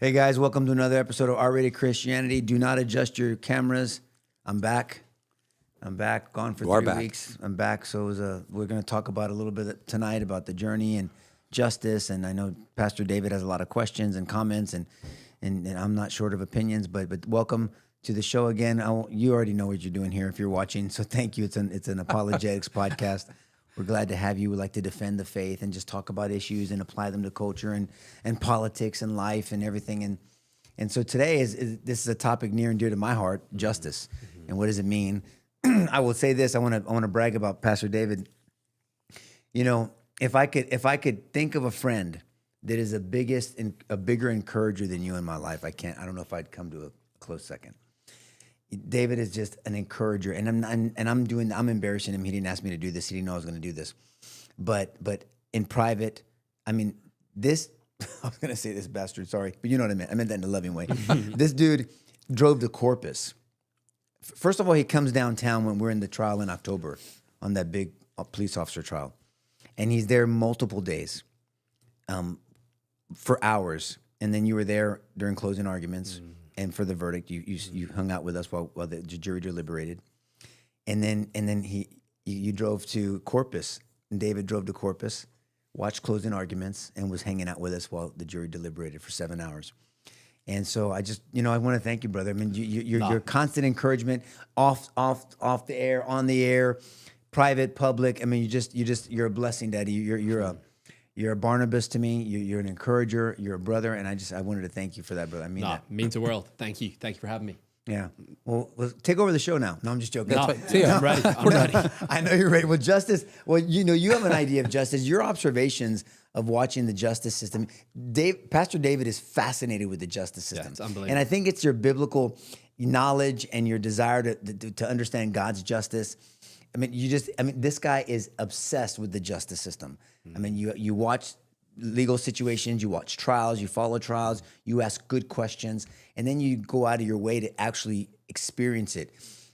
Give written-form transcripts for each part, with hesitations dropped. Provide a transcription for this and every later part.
Hey guys, welcome to another episode of R-Rated Christianity. Do not adjust your cameras. I'm back. Gone for 3 weeks. I'm back. So we're going to talk about a little bit tonight about the journey and justice. And I know Pastor David has a lot of questions and comments, and I'm not short of opinions. But welcome to the show again. You already know what you're doing here if you're watching. So thank you. It's an apologetics podcast. We're glad to have you. We like to defend the faith and just talk about issues and apply them to culture and politics and life and everything. And so today this is a topic near and dear to my heart: justice. And what does it mean? I will say this. I want to brag about Pastor David. You know, if I could think of a friend that is a bigger encourager than you in my life, I don't know if I'd come to a close second. David is just an encourager, and I'm embarrassing him. He didn't ask me to do this. He didn't know I was going to do this, but in private, I mean, this. I was going to say this bastard. Sorry, but you know what I meant. I meant that in a loving way. This dude drove to Corpus. First of all, he comes downtown when we're in the trial in October on that big police officer trial, and he's there multiple days, for hours, and then you were there during closing arguments. And for the verdict, you hung out with us while the jury deliberated, and then you drove to Corpus, and David drove to Corpus, watched closing arguments, and was hanging out with us while the jury deliberated for 7 hours. And so I just I want to thank you, brother. I mean, your constant encouragement off the air, on the air, private, public. I mean, you're a blessing, Daddy. You're a Barnabas to me. You're an encourager. You're a brother, and I wanted to thank you for that, brother. I mean that. Means the world. Thank you for having me. Yeah. Well, let's take over the show now. No, I'm just joking. I'm ready. I'm ready. I know you're ready. Well, justice. Well, you have an idea of justice. Your observations of watching the justice system. Pastor David is fascinated with the justice system. Yeah, it's unbelievable. And I think it's your biblical knowledge and your desire to understand God's justice. I mean, this guy is obsessed with the justice system. I mean, you watch legal situations, you watch trials, you follow trials, you ask good questions, and then you go out of your way to actually experience it.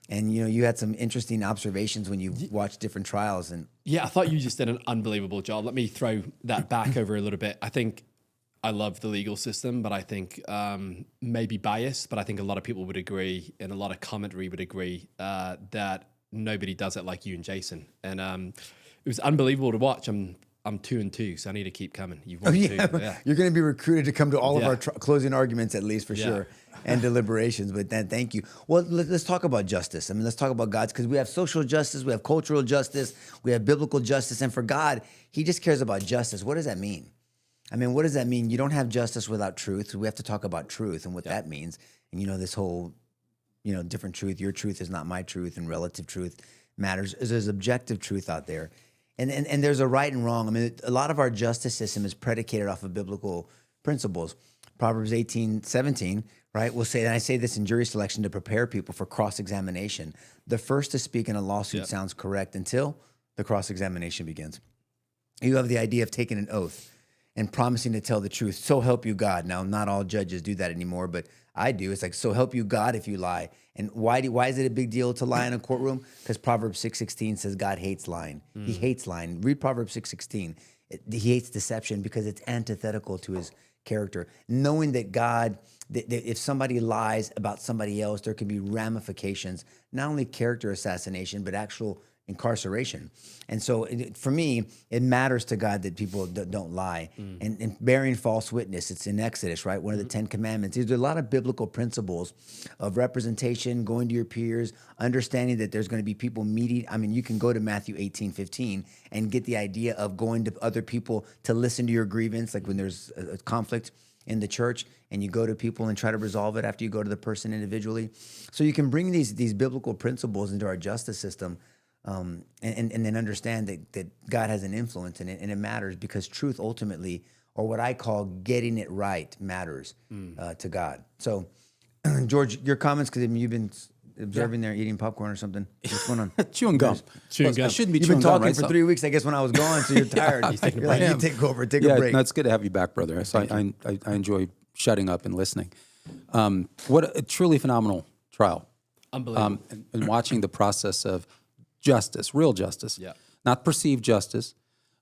And you had some interesting observations when you watched different trials. And yeah, I thought you just did an unbelievable job. Let me throw that back over a little bit. I think I love the legal system, but I think maybe biased, but I think a lot of people would agree, and a lot of commentary would agree that nobody does it like you and Jason. And it was unbelievable to watch. I'm 2-2, so I need to keep coming. You've won 2. Yeah. You're going to be recruited to come to all of our closing arguments, at least for sure, and deliberations. But then, thank you. Well, let's talk about justice. I mean, let's talk about God's, because we have social justice, we have cultural justice, we have biblical justice, and for God, He just cares about justice. What does that mean? I mean, what does that mean? You don't have justice without truth. So we have to talk about truth and what that means. And this whole, different truth. Your truth is not my truth, and relative truth matters. There's objective truth out there. And there's a right and wrong. I mean, a lot of our justice system is predicated off of biblical principles. Proverbs 18:17, right, will say, and I say this in jury selection to prepare people for cross-examination. The first to speak in a lawsuit sounds correct until the cross-examination begins. You have the idea of taking an oath and promising to tell the truth. So help you God. Now, not all judges do that anymore, but I do. It's like, so help you God if you lie. And why is it a big deal to lie in a courtroom? Because Proverbs 6:16 says God hates lying. He hates lying. Read Proverbs 6:16. He hates deception because it's antithetical to His character. Knowing that God, that if somebody lies about somebody else, there can be ramifications, not only character assassination, but actual incarceration. And so for me, it matters to God that people don't lie. And bearing false witness, it's in Exodus, right? One of the 10 commandments. There's a lot of biblical principles of representation, going to your peers, understanding that there's going to be people meeting. I mean, you can go to Matthew 18:15 and get the idea of going to other people to listen to your grievance, like when there's a conflict in the church, and you go to people and try to resolve it after you go to the person individually. So you can bring these biblical principles into our justice system. And then understand that God has an influence in it, and it matters because truth ultimately, or what I call getting it right, matters to God. So, George, your comments, because you've been observing there eating popcorn or something. What's going on? Chewing gum. Chewing gum. I shouldn't be You've chewing been gum, talking right? for 3 weeks, I guess, when I was gone, so you're tired. You're like, you take over, take a break. No, it's good to have you back, brother. So I enjoy shutting up and listening. What a truly phenomenal trial. Unbelievable. And watching the process of justice, real justice, not perceived justice,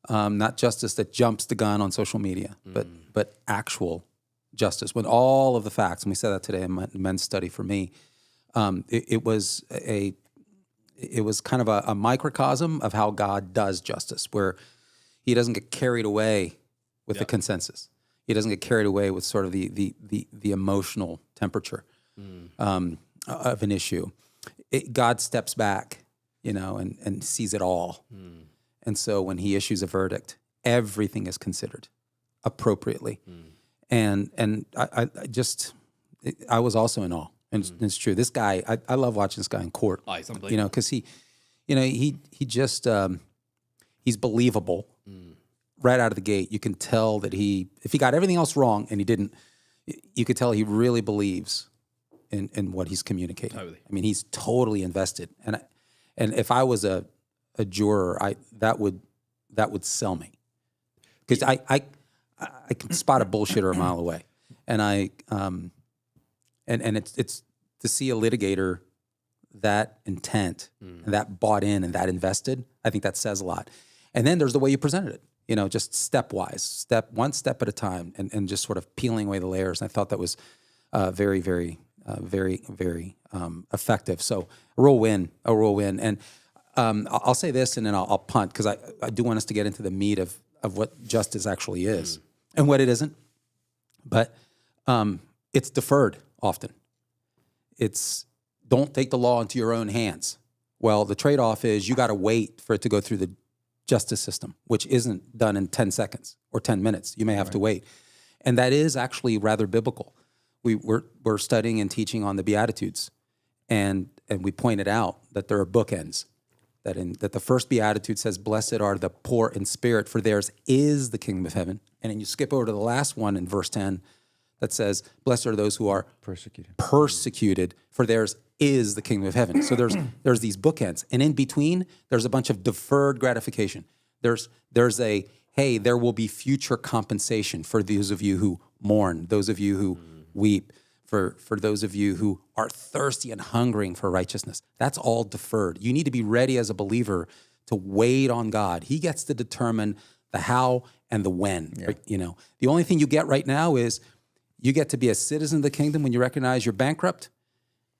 not justice that jumps the gun on social media, but actual justice, when all of the facts, and we said that today in men's study for me, it was kind of a microcosm of how God does justice, where he doesn't get carried away with the consensus. He doesn't get carried away with sort of the emotional temperature of an issue. God steps back, and sees it all. And so when he issues a verdict, everything is considered appropriately. And I was also in awe. And it's true. This guy, I love watching this guy in court. Oh, he's unbelievable. Because he's believable right out of the gate. You can tell that if he got everything else wrong and he didn't, you could tell he really believes in what he's communicating. Totally. I mean, he's totally invested. And if I was a juror, that would sell me, because I can spot a bullshitter a mile away, and and it's to see a litigator that intent and that bought in and that invested. I think that says a lot. And then there's the way you presented it, just stepwise, one step at a time, and just sort of peeling away the layers. And I thought that was very, very, very, very effective. So a real win. And I'll say this, and then I'll punt, because I do want us to get into the meat of what justice actually is and what it isn't. But it's deferred often. It's don't take the law into your own hands. Well, the trade-off is you got to wait for it to go through the justice system, which isn't done in 10 seconds or 10 minutes. You may have to wait. And that is actually rather biblical. We're studying and teaching on the Beatitudes, and we pointed out that there are bookends. That the first beatitude says, "Blessed are the poor in spirit, for theirs is the kingdom of heaven." And then you skip over to the last one in verse 10 that says, "Blessed are those who are persecuted, for theirs is the kingdom of heaven." So there's these bookends, and in between there's a bunch of deferred gratification. There's a, hey, there will be future compensation for those of you who mourn, those of you who weep, for those of you who are thirsty and hungering for righteousness. That's all deferred. You need to be ready as a believer to wait on God. He gets to determine the how and the when. Yeah. Right? The only thing you get right now is you get to be a citizen of the kingdom when you recognize you're bankrupt,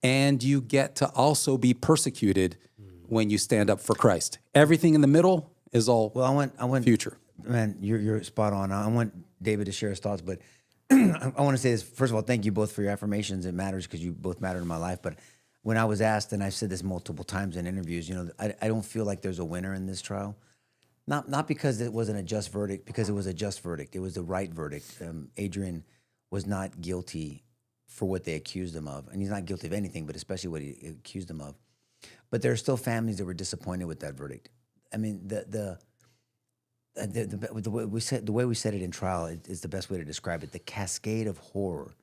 and you get to also be persecuted when you stand up for Christ. Everything in the middle is all I want future. Man, you're spot on. I want David to share his thoughts, but I want to say this. First of all, thank you both for your affirmations. It matters because you both matter in my life. But when I was asked, and I've said this multiple times in interviews, I don't feel like there's a winner in this trial. Not because it wasn't a just verdict, because it was a just verdict. It was the right verdict. Adrian was not guilty for what they accused him of. And he's not guilty of anything, but especially what he accused him of. But there are still families that were disappointed with that verdict. I mean, the way we said it in trial is the best way to describe it. The cascade of horror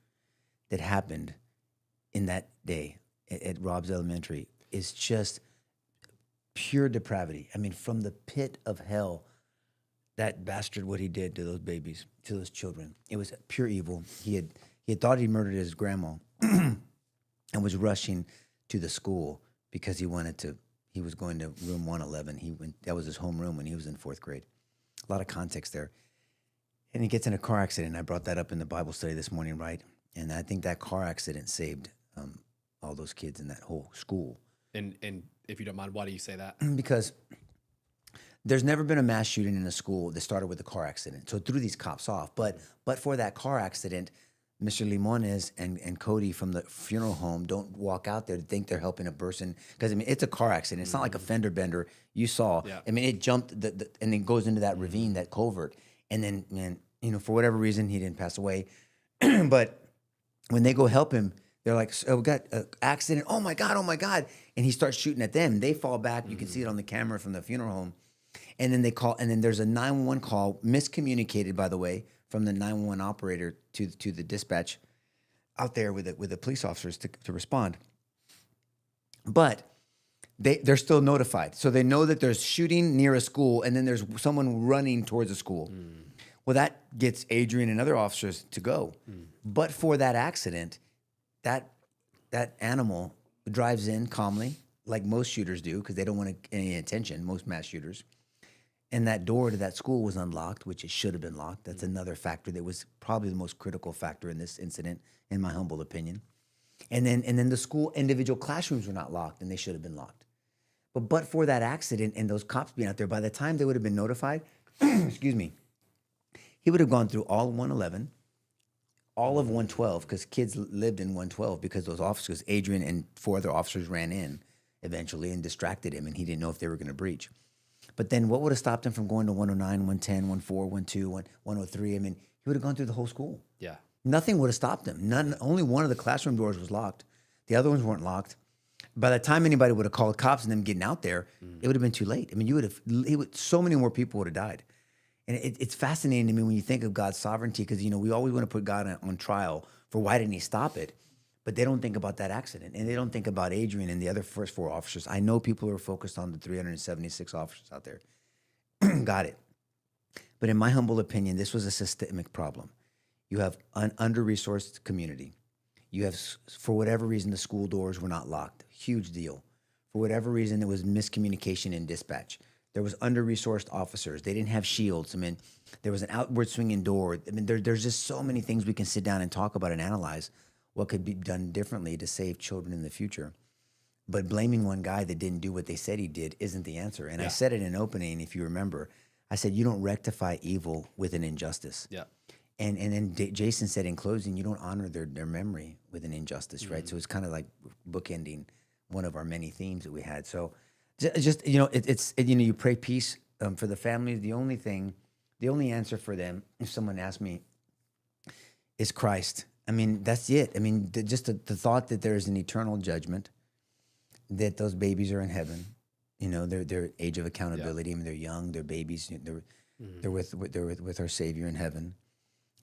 that happened in that day at Rob's Elementary is just pure depravity. I mean, from the pit of hell, that bastard, what he did to those babies, to those children, it was pure evil. He had thought he murdered his grandma and was rushing to the school because he was going to room 111. That was his homeroom when he was in 4th grade. A lot of context there. And he gets in a car accident. I brought that up in the Bible study this morning, right? And I think that car accident saved all those kids in that whole school. And if you don't mind, why do you say that? Because there's never been a mass shooting in a school that started with a car accident. So it threw these cops off. But for that car accident, Mr. Limones and Cody from the funeral home don't walk out there to think they're helping a person. Because, I mean, it's a car accident. It's not like a fender bender you saw. Yeah. I mean, it jumped and then goes into that ravine, that culvert. And then, man, for whatever reason, he didn't pass away. But when they go help him, they're like, "Oh, we got an accident. Oh, my God, oh, my God." And he starts shooting at them. They fall back. You can see it on the camera from the funeral home. And then they call, and then there's a 911 call, miscommunicated, by the way, from the 911 operator to the dispatch out there with the police officers to respond. But they're still notified. So they know that there's shooting near a school, and then there's someone running towards a school. Well, that gets Adrian and other officers to go. But for that accident, that animal drives in calmly, like most shooters do, because they don't want any attention, most mass shooters. and that door to that school was unlocked, which it should have been locked. That's another factor that was probably the most critical factor in this incident, in my humble opinion. And then the school individual classrooms were not locked, and they should have been locked. But for that accident and those cops being out there, by the time they would have been notified, excuse me, he would have gone through all 111, all of 112, because kids lived in 112 because those officers, Adrian and 4 other officers, ran in eventually and distracted him, and he didn't know if they were going to breach. But then what would have stopped him from going to 109, 110, 114, 12, 103? I mean, he would have gone through the whole school. Yeah. Nothing would have stopped him. Only one of the classroom doors was locked. The other ones weren't locked. By the time anybody would have called cops and them getting out there, it would have been too late. I mean, so many more people would have died. And it's fascinating to me when you think of God's sovereignty, because, we always want to put God on trial for why didn't he stop it? But they don't think about that accident, and they don't think about Adrian and the other first 4 officers. I know people are focused on the 376 officers out there. Got it. But in my humble opinion, this was a systemic problem. You have an under-resourced community. You have, for whatever reason, the school doors were not locked. Huge deal. For whatever reason, there was miscommunication in dispatch. There was under-resourced officers. They didn't have shields. I mean, there was an outward swinging door. I mean, there's just so many things we can sit down and talk about and analyze what could be done differently to save children in the future. But blaming one guy that didn't do what they said he did isn't the answer. And I said it in opening, if you remember, I said, you don't rectify evil with an injustice. Yeah. And then Jason said in closing, you don't honor their memory with an injustice, right? So it's kind of like bookending one of our many themes that we had. So just you pray peace for the families. The only answer for them, if someone asked me, is Christ. I mean, that's it. I mean, just the thought that there is an eternal judgment, that those babies are in heaven. Their age of accountability. I mean, they're young, they're babies. They're with our Savior in heaven.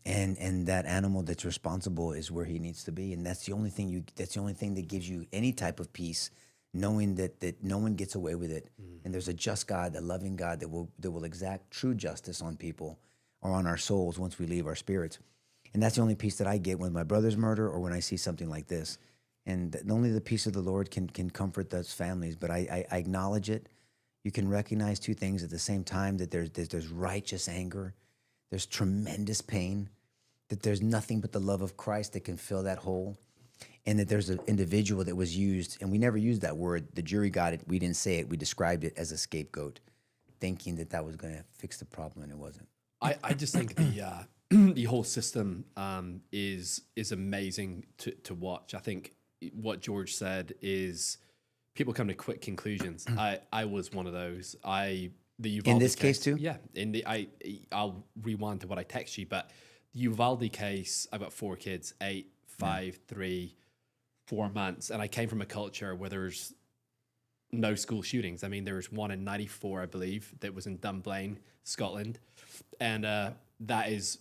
And that animal that's responsible is where he needs to be, and that's the only thing that gives you any type of peace, knowing that no one gets away with it, and there's a just God, a loving God that will exact true justice on people or on our souls once we leave our spirits, and that's the only peace that I get when my brother's murder or when I see something like this, and only the peace of the Lord can comfort those families. But I acknowledge it. You can recognize 2 things at the same time: that there's righteous anger, there's tremendous pain, that there's nothing but the love of Christ that can fill that hole, and that there's an individual that was used, and we never used that word. The jury got it. We didn't say it. We described it as a scapegoat, thinking that was going to fix the problem, and it wasn't. I just think the whole system is amazing to watch. I think what George said is people come to quick conclusions. I was one of those. The Uvalde in this case too? Yeah. I'll rewind to what I text you, but the Uvalde case, I've got 4 kids, 8, 5, 3, 4 months. And I came from a culture where there's no school shootings. I mean, there was one in 94, I believe, that was in Dunblane, Scotland. And that is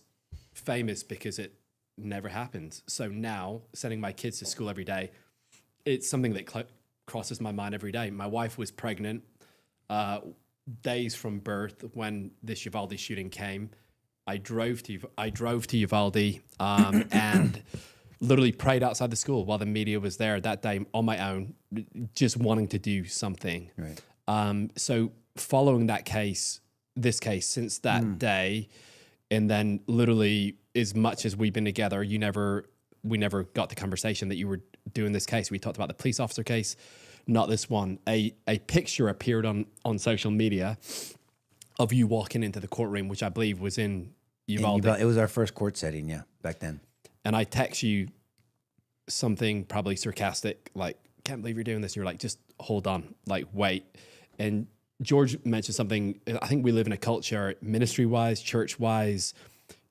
famous because it never happens. So now, sending my kids to school every day, it's something that crosses my mind every day. My wife was pregnant days from birth when this Uvalde shooting came. I drove to Uvalde and literally prayed outside the school while the media was there that day on my own, just wanting to do something. Right. So following this case since that day, and then literally as much as we've been together, we never got the conversation that you were doing this case. We talked about the police officer case, not this one. A picture appeared on social media of you walking into the courtroom, which I believe was in Uvalde. It was our first court setting, back then. And I text you something probably sarcastic, like, can't believe you're doing this. And you're like, just hold on, like, wait. And George mentioned something. I think we live in a culture, ministry-wise, church-wise,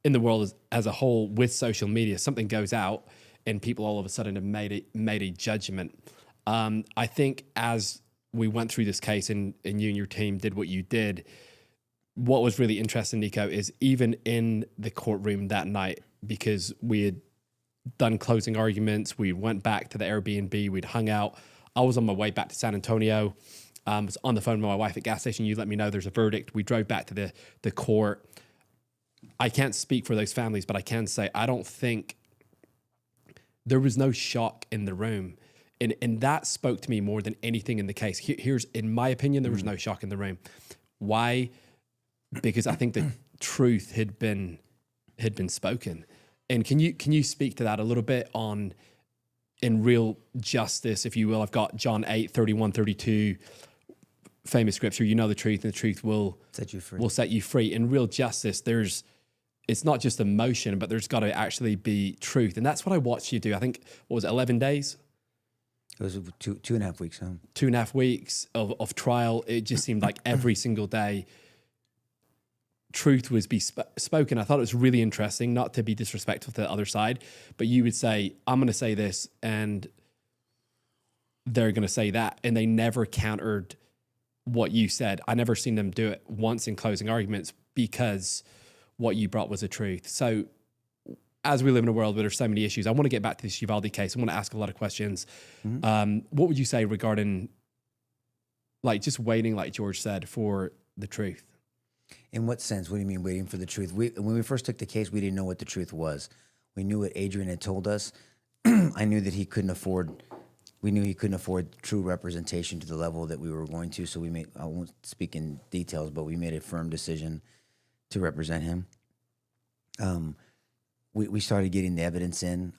in the world as a whole, with social media, something goes out and people all of a sudden have made a judgment. I think as we went through this case and you and your team did what you did, what was really interesting, Nico, is even in the courtroom that night, because we had done closing arguments, we went back to the Airbnb, we'd hung out. I was on my way back to San Antonio. Was on the phone with my wife at gas station. You let me know there's a verdict. We drove back to the court. I can't speak for those families, but I can say I don't think there was no shock in the room. And that spoke to me more than anything in the case. Here's, in my opinion, there was no shock in the room. Why? because I think the truth had been spoken. And can you speak to that a little bit on in real justice, if you will? I've got John 8:31-32, famous scripture. You know the truth, and the truth will set you free. Will set you free. In real justice, it's not just emotion, but there's got to actually be truth. And that's what I watched you do. I think, what was it, 11 days? It was 2.5 weeks. 2.5 weeks of trial. It just seemed like every single day truth was spoken. I thought it was really interesting, not to be disrespectful to the other side, but you would say, I'm going to say this, and they're going to say that. And they never countered what you said. I never seen them do it once in closing arguments, because what you brought was the truth. So as we live in a world where there's so many issues, I want to get back to this Uvalde case. I want to ask a lot of questions. What would you say regarding like just waiting, like George said, for the truth? In what sense? What do you mean waiting for the truth? When we first took the case, we didn't know what the truth was. We knew what Adrian had told us. I knew that we knew he couldn't afford true representation to the level that we were going to. So I won't speak in details, but we made a firm decision to represent him. We started getting the evidence in.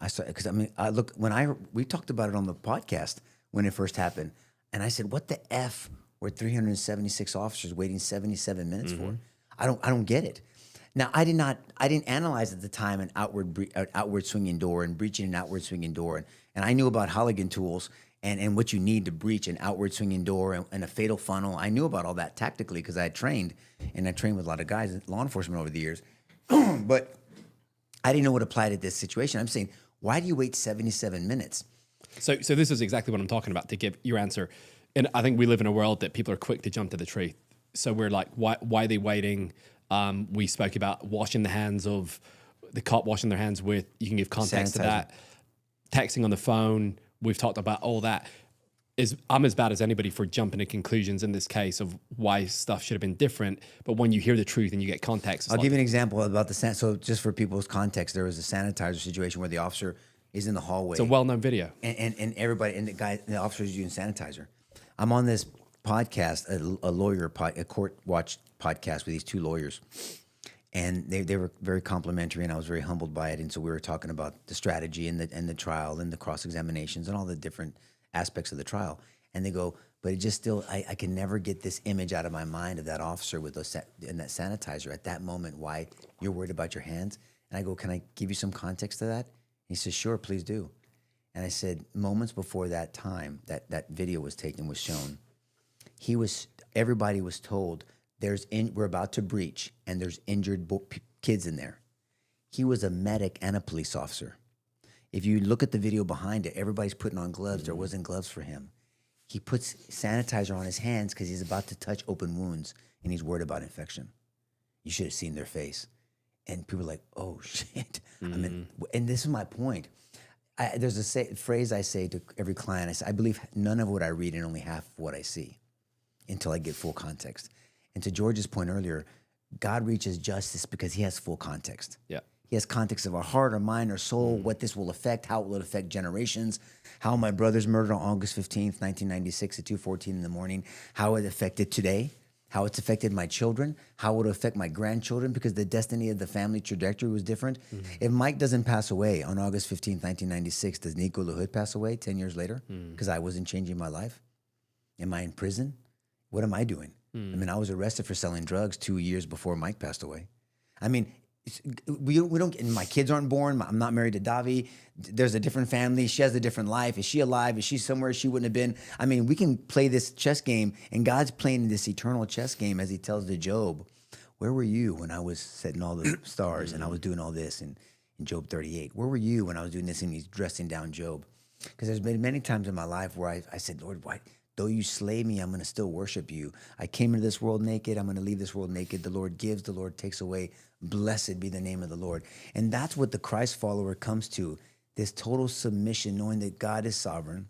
We talked about it on the podcast when it first happened, and I said, "What the F were 376 officers waiting 77 minutes for?" I don't get it. Now I didn't analyze at the time an outward swinging door and breaching an outward swinging door, and I knew about Halligan tools and what you need to breach an outward swinging door and a fatal funnel. I knew about all that tactically because I had trained, and I trained with a lot of guys in law enforcement over the years, but I didn't know what applied to this situation. I'm saying, why do you wait 77 minutes? So this is exactly what I'm talking about, to give your answer. And I think we live in a world that people are quick to jump to the truth. So we're like, why are they waiting? We spoke about washing the hands of the cop, washing their hands with, you can give context to that. Texting on the phone, we've talked about all that. I'm as bad as anybody for jumping to conclusions in this case of why stuff should have been different. But when you hear the truth and you get context, I'll give you an example about so just for people's context, there was a sanitizer situation where the officer is in the hallway. It's a well-known video. And everybody, and the officer is using sanitizer. I'm on this podcast, a court watch podcast with these two lawyers. And they were very complimentary, and I was very humbled by it. And so we were talking about the strategy and the trial and the cross-examinations and all the different aspects of the trial. And they go, but it just still, I can never get this image out of my mind of that officer with and that sanitizer at that moment, why you're worried about your hands. And I go, can I give you some context to that? And he says, sure, please do. And I said, moments before that time, that video was shown, everybody was told, we're about to breach, and there's injured kids in there. He was a medic and a police officer. If you look at the video behind it, everybody's putting on gloves. There wasn't gloves for him. He puts sanitizer on his hands because he's about to touch open wounds, and he's worried about infection. You should have seen their face. And people are like, oh, shit. I mean, and this is my point. There's a phrase I say to every client. I say, I believe none of what I read and only half of what I see until I get full context. And to George's point earlier, God reaches justice because he has full context. Yeah. He has context of our heart, our mind, our soul, what this will affect, how it will affect generations, how my brother's murdered on August 15th, 1996 at 2:14 in the morning, how it affected today, how it's affected my children, how it will affect my grandchildren, because the destiny of the family trajectory was different. If Mike doesn't pass away on August 15th, 1996, does Nico LaHood pass away 10 years later because I wasn't changing my life? Am I in prison? What am I doing? I mean, I was arrested for selling drugs 2 years before Mike passed away. I mean, we don't. And my kids aren't born. I'm not married to Davi. There's a different family. She has a different life. Is she alive? Is she somewhere she wouldn't have been? I mean, we can play this chess game, and God's playing this eternal chess game as He tells to Job, "Where were you when I was setting all the stars and I was doing all this?" In Job 38, where were you when I was doing this? And He's dressing down Job, because there's been many times in my life where I said, "Lord, why? Though you slay me, I'm going to still worship you. I came into this world naked. I'm going to leave this world naked. The Lord gives, the Lord takes away. Blessed be the name of the Lord." And that's what the Christ follower comes to, this total submission, knowing that God is sovereign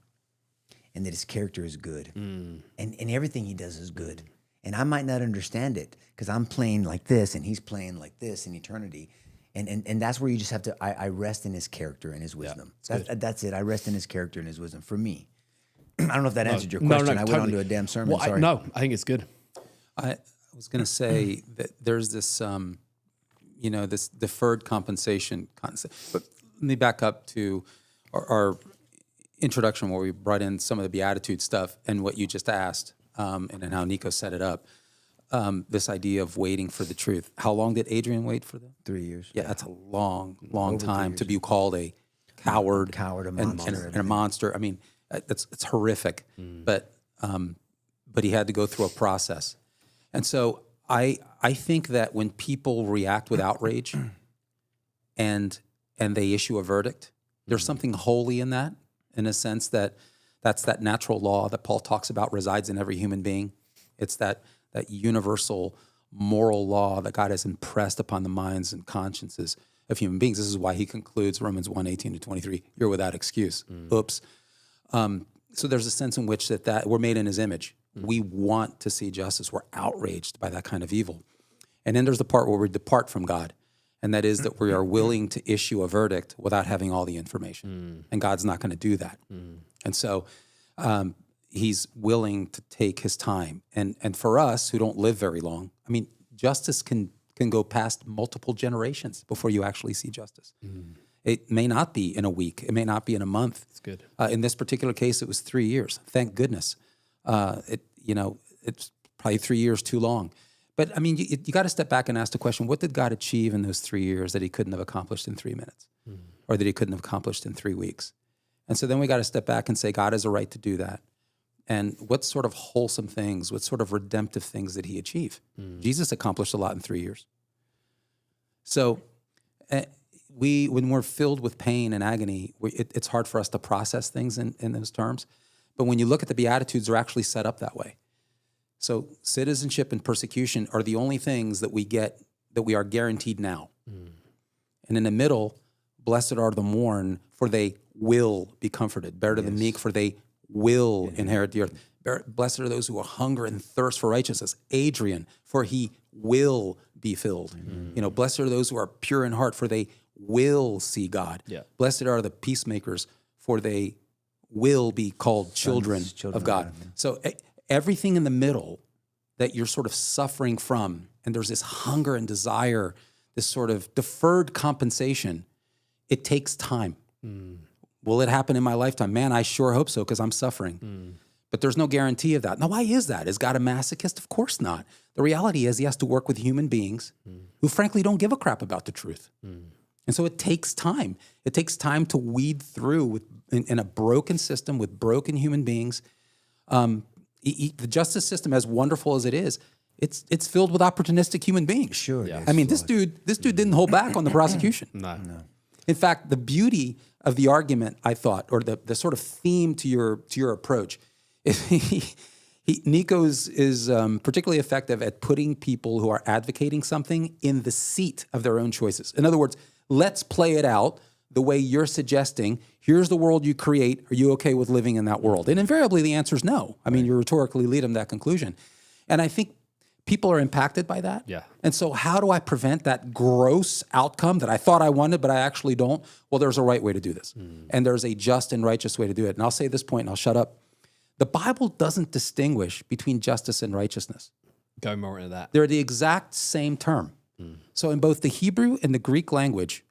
and that His character is good. And everything He does is good. And I might not understand it because I'm playing like this and He's playing like this in eternity. And that's where you just have to, I rest in His character and His wisdom. That's it. I rest in His character and His wisdom for me. I don't know if that answered your question. I went on to a damn sermon. Well, Sorry. No, I think it's good. I was going to say that there's this, this deferred compensation concept. But let me back up to our introduction where we brought in some of the Beatitude stuff and what you just asked, and then how Nico set it up. This idea of waiting for the truth. How long did Adrian wait for them? 3 years. Yeah, that's a long time to be called a coward, a monster, and a monster. I mean, it's horrific. But he had to go through a process, and so I think that when people react with outrage, and they issue a verdict, there's something holy in that, in a sense that's that natural law that Paul talks about resides in every human being. It's that universal moral law that God has impressed upon the minds and consciences of human beings. This is why he concludes Romans 1:18-23, you're without excuse. Oops. So there's a sense in which that we're made in his image. We want to see justice. We're outraged by that kind of evil. And then there's the part where we depart from God, and that is that we are willing to issue a verdict without having all the information. And God's not going to do that. And so he's willing to take his time. And for us who don't live very long, I mean, justice can go past multiple generations before you actually see justice. It may not be in a week. It may not be in a month. That's good. In this particular case, it was 3 years. Thank goodness. It's probably 3 years too long. But I mean, you got to step back and ask the question, what did God achieve in those 3 years that he couldn't have accomplished in 3 minutes? Or that he couldn't have accomplished in 3 weeks? And so then we got to step back and say, God has a right to do that. And what sort of wholesome things, what sort of redemptive things did he achieve? Jesus accomplished a lot in 3 years. So when we're filled with pain and agony, it's hard for us to process things in those terms. But when you look at the Beatitudes, they're actually set up that way. So citizenship and persecution are the only things that we get, that we are guaranteed now. And in the middle, blessed are the mourn, for they will be comforted. Better to the meek, for they will inherit the earth. Blessed are those who are hunger and thirst for righteousness. Adrian, for he will be filled. Blessed are those who are pure in heart, for they will see God. Blessed are the peacemakers, for they will be called children of God. So everything in the middle that you're sort of suffering from, and there's this hunger and desire, this sort of deferred compensation, it takes time. Will it happen in my lifetime? Man, I sure hope so, because I'm suffering. But there's no guarantee of that. Now, why is that? Is God a masochist? Of course not. The reality is he has to work with human beings who frankly don't give a crap about the truth. And so it takes time. It takes time to weed through in a broken system with broken human beings. The justice system, as wonderful as it is, it's filled with opportunistic human beings. Sure. Yeah. I mean, this dude didn't hold back on the prosecution. No. In fact, the beauty of the argument, I thought, or the sort of theme to your approach, is Nico's is particularly effective at putting people who are advocating something in the seat of their own choices. In other words, let's play it out the way you're suggesting. Here's the world you create. Are you okay with living in that world? And invariably, the answer is no. I mean, you rhetorically lead them to that conclusion. And I think people are impacted by that. Yeah. And so how do I prevent that gross outcome that I thought I wanted, but I actually don't? Well, there's a right way to do this. And there's a just and righteous way to do it. And I'll say this point and I'll shut up. The Bible doesn't distinguish between justice and righteousness. Go more into that. They're the exact same term. So in both the Hebrew and the Greek language,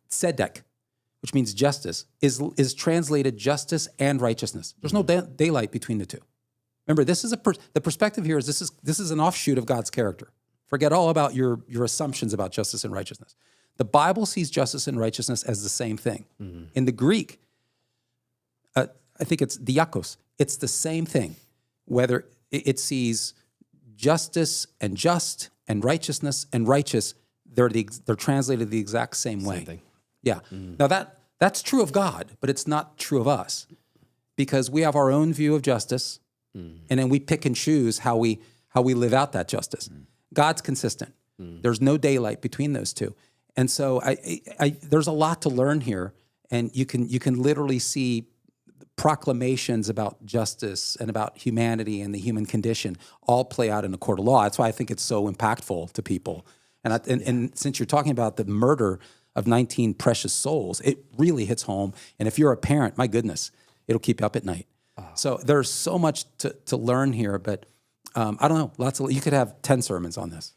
tzedek, which means justice, is translated justice and righteousness. There's no daylight between the two. Remember, this is the perspective here is this is an offshoot of God's character. Forget all about your assumptions about justice and righteousness. The Bible sees justice and righteousness as the same thing. In the Greek, I think it's diakos. It's the same thing. Whether it sees justice and just and righteousness and righteous, they're translated the exact same way. Same thing. Yeah. Now that's true of God, but it's not true of us, because we have our own view of justice, and then we pick and choose how we live out that justice. God's consistent. There's no daylight between those two, and so there's a lot to learn here, and you can literally see proclamations about justice and about humanity and the human condition all play out in a court of law. That's why I think it's so impactful to people. And since you're talking about the murder of 19 precious souls, it really hits home. And if you're a parent, my goodness, it'll keep you up at night. So there's so much to learn here. But I don't know. You could have 10 sermons on this.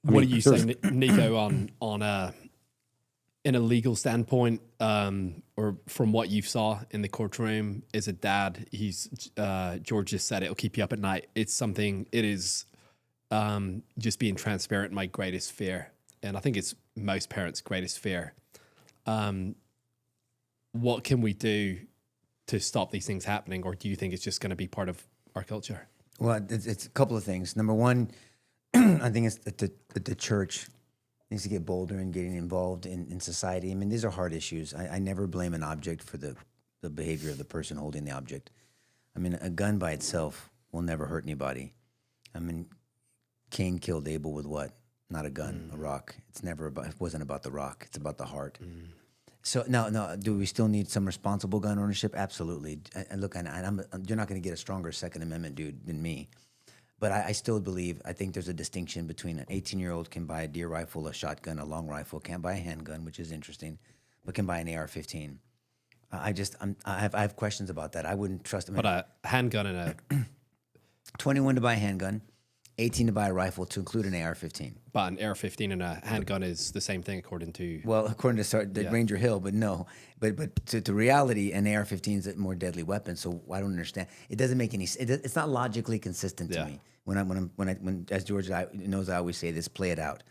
What are you saying, Nico, on in a legal standpoint, or from what you saw in the courtroom? As a dad, George just said it'll keep you up at night. It is just being transparent, my greatest fear. And I think it's most parents' greatest fear. What can we do to stop these things happening? Or do you think it's just going to be part of our culture? Well, it's a couple of things. Number one, I think it's that the church needs to get bolder in getting involved in society. I mean, these are hard issues. I never blame an object for the behavior of the person holding the object. I mean, a gun by itself will never hurt anybody. I mean, Cain killed Abel with what? Not a gun, a rock. It wasn't about the rock. It's about the heart. So now, do we still need some responsible gun ownership? Absolutely. And look, you're not going to get a stronger Second Amendment dude than me. But I still believe, I think there's a distinction between an 18-year-old can buy a deer rifle, a shotgun, a long rifle, can't buy a handgun, which is interesting, but can buy an AR-15. I have questions about that. I wouldn't trust them. But a handgun and a 21 to buy a handgun, 18 to buy a rifle to include an AR-15. But an AR-15 and a handgun is the same thing according to... Well, according to Ranger Hill, but no. But to reality, an AR-15 is a more deadly weapon, so I don't understand. It doesn't make any sense. It's not logically consistent to me. When as George knows, I always say this, play it out.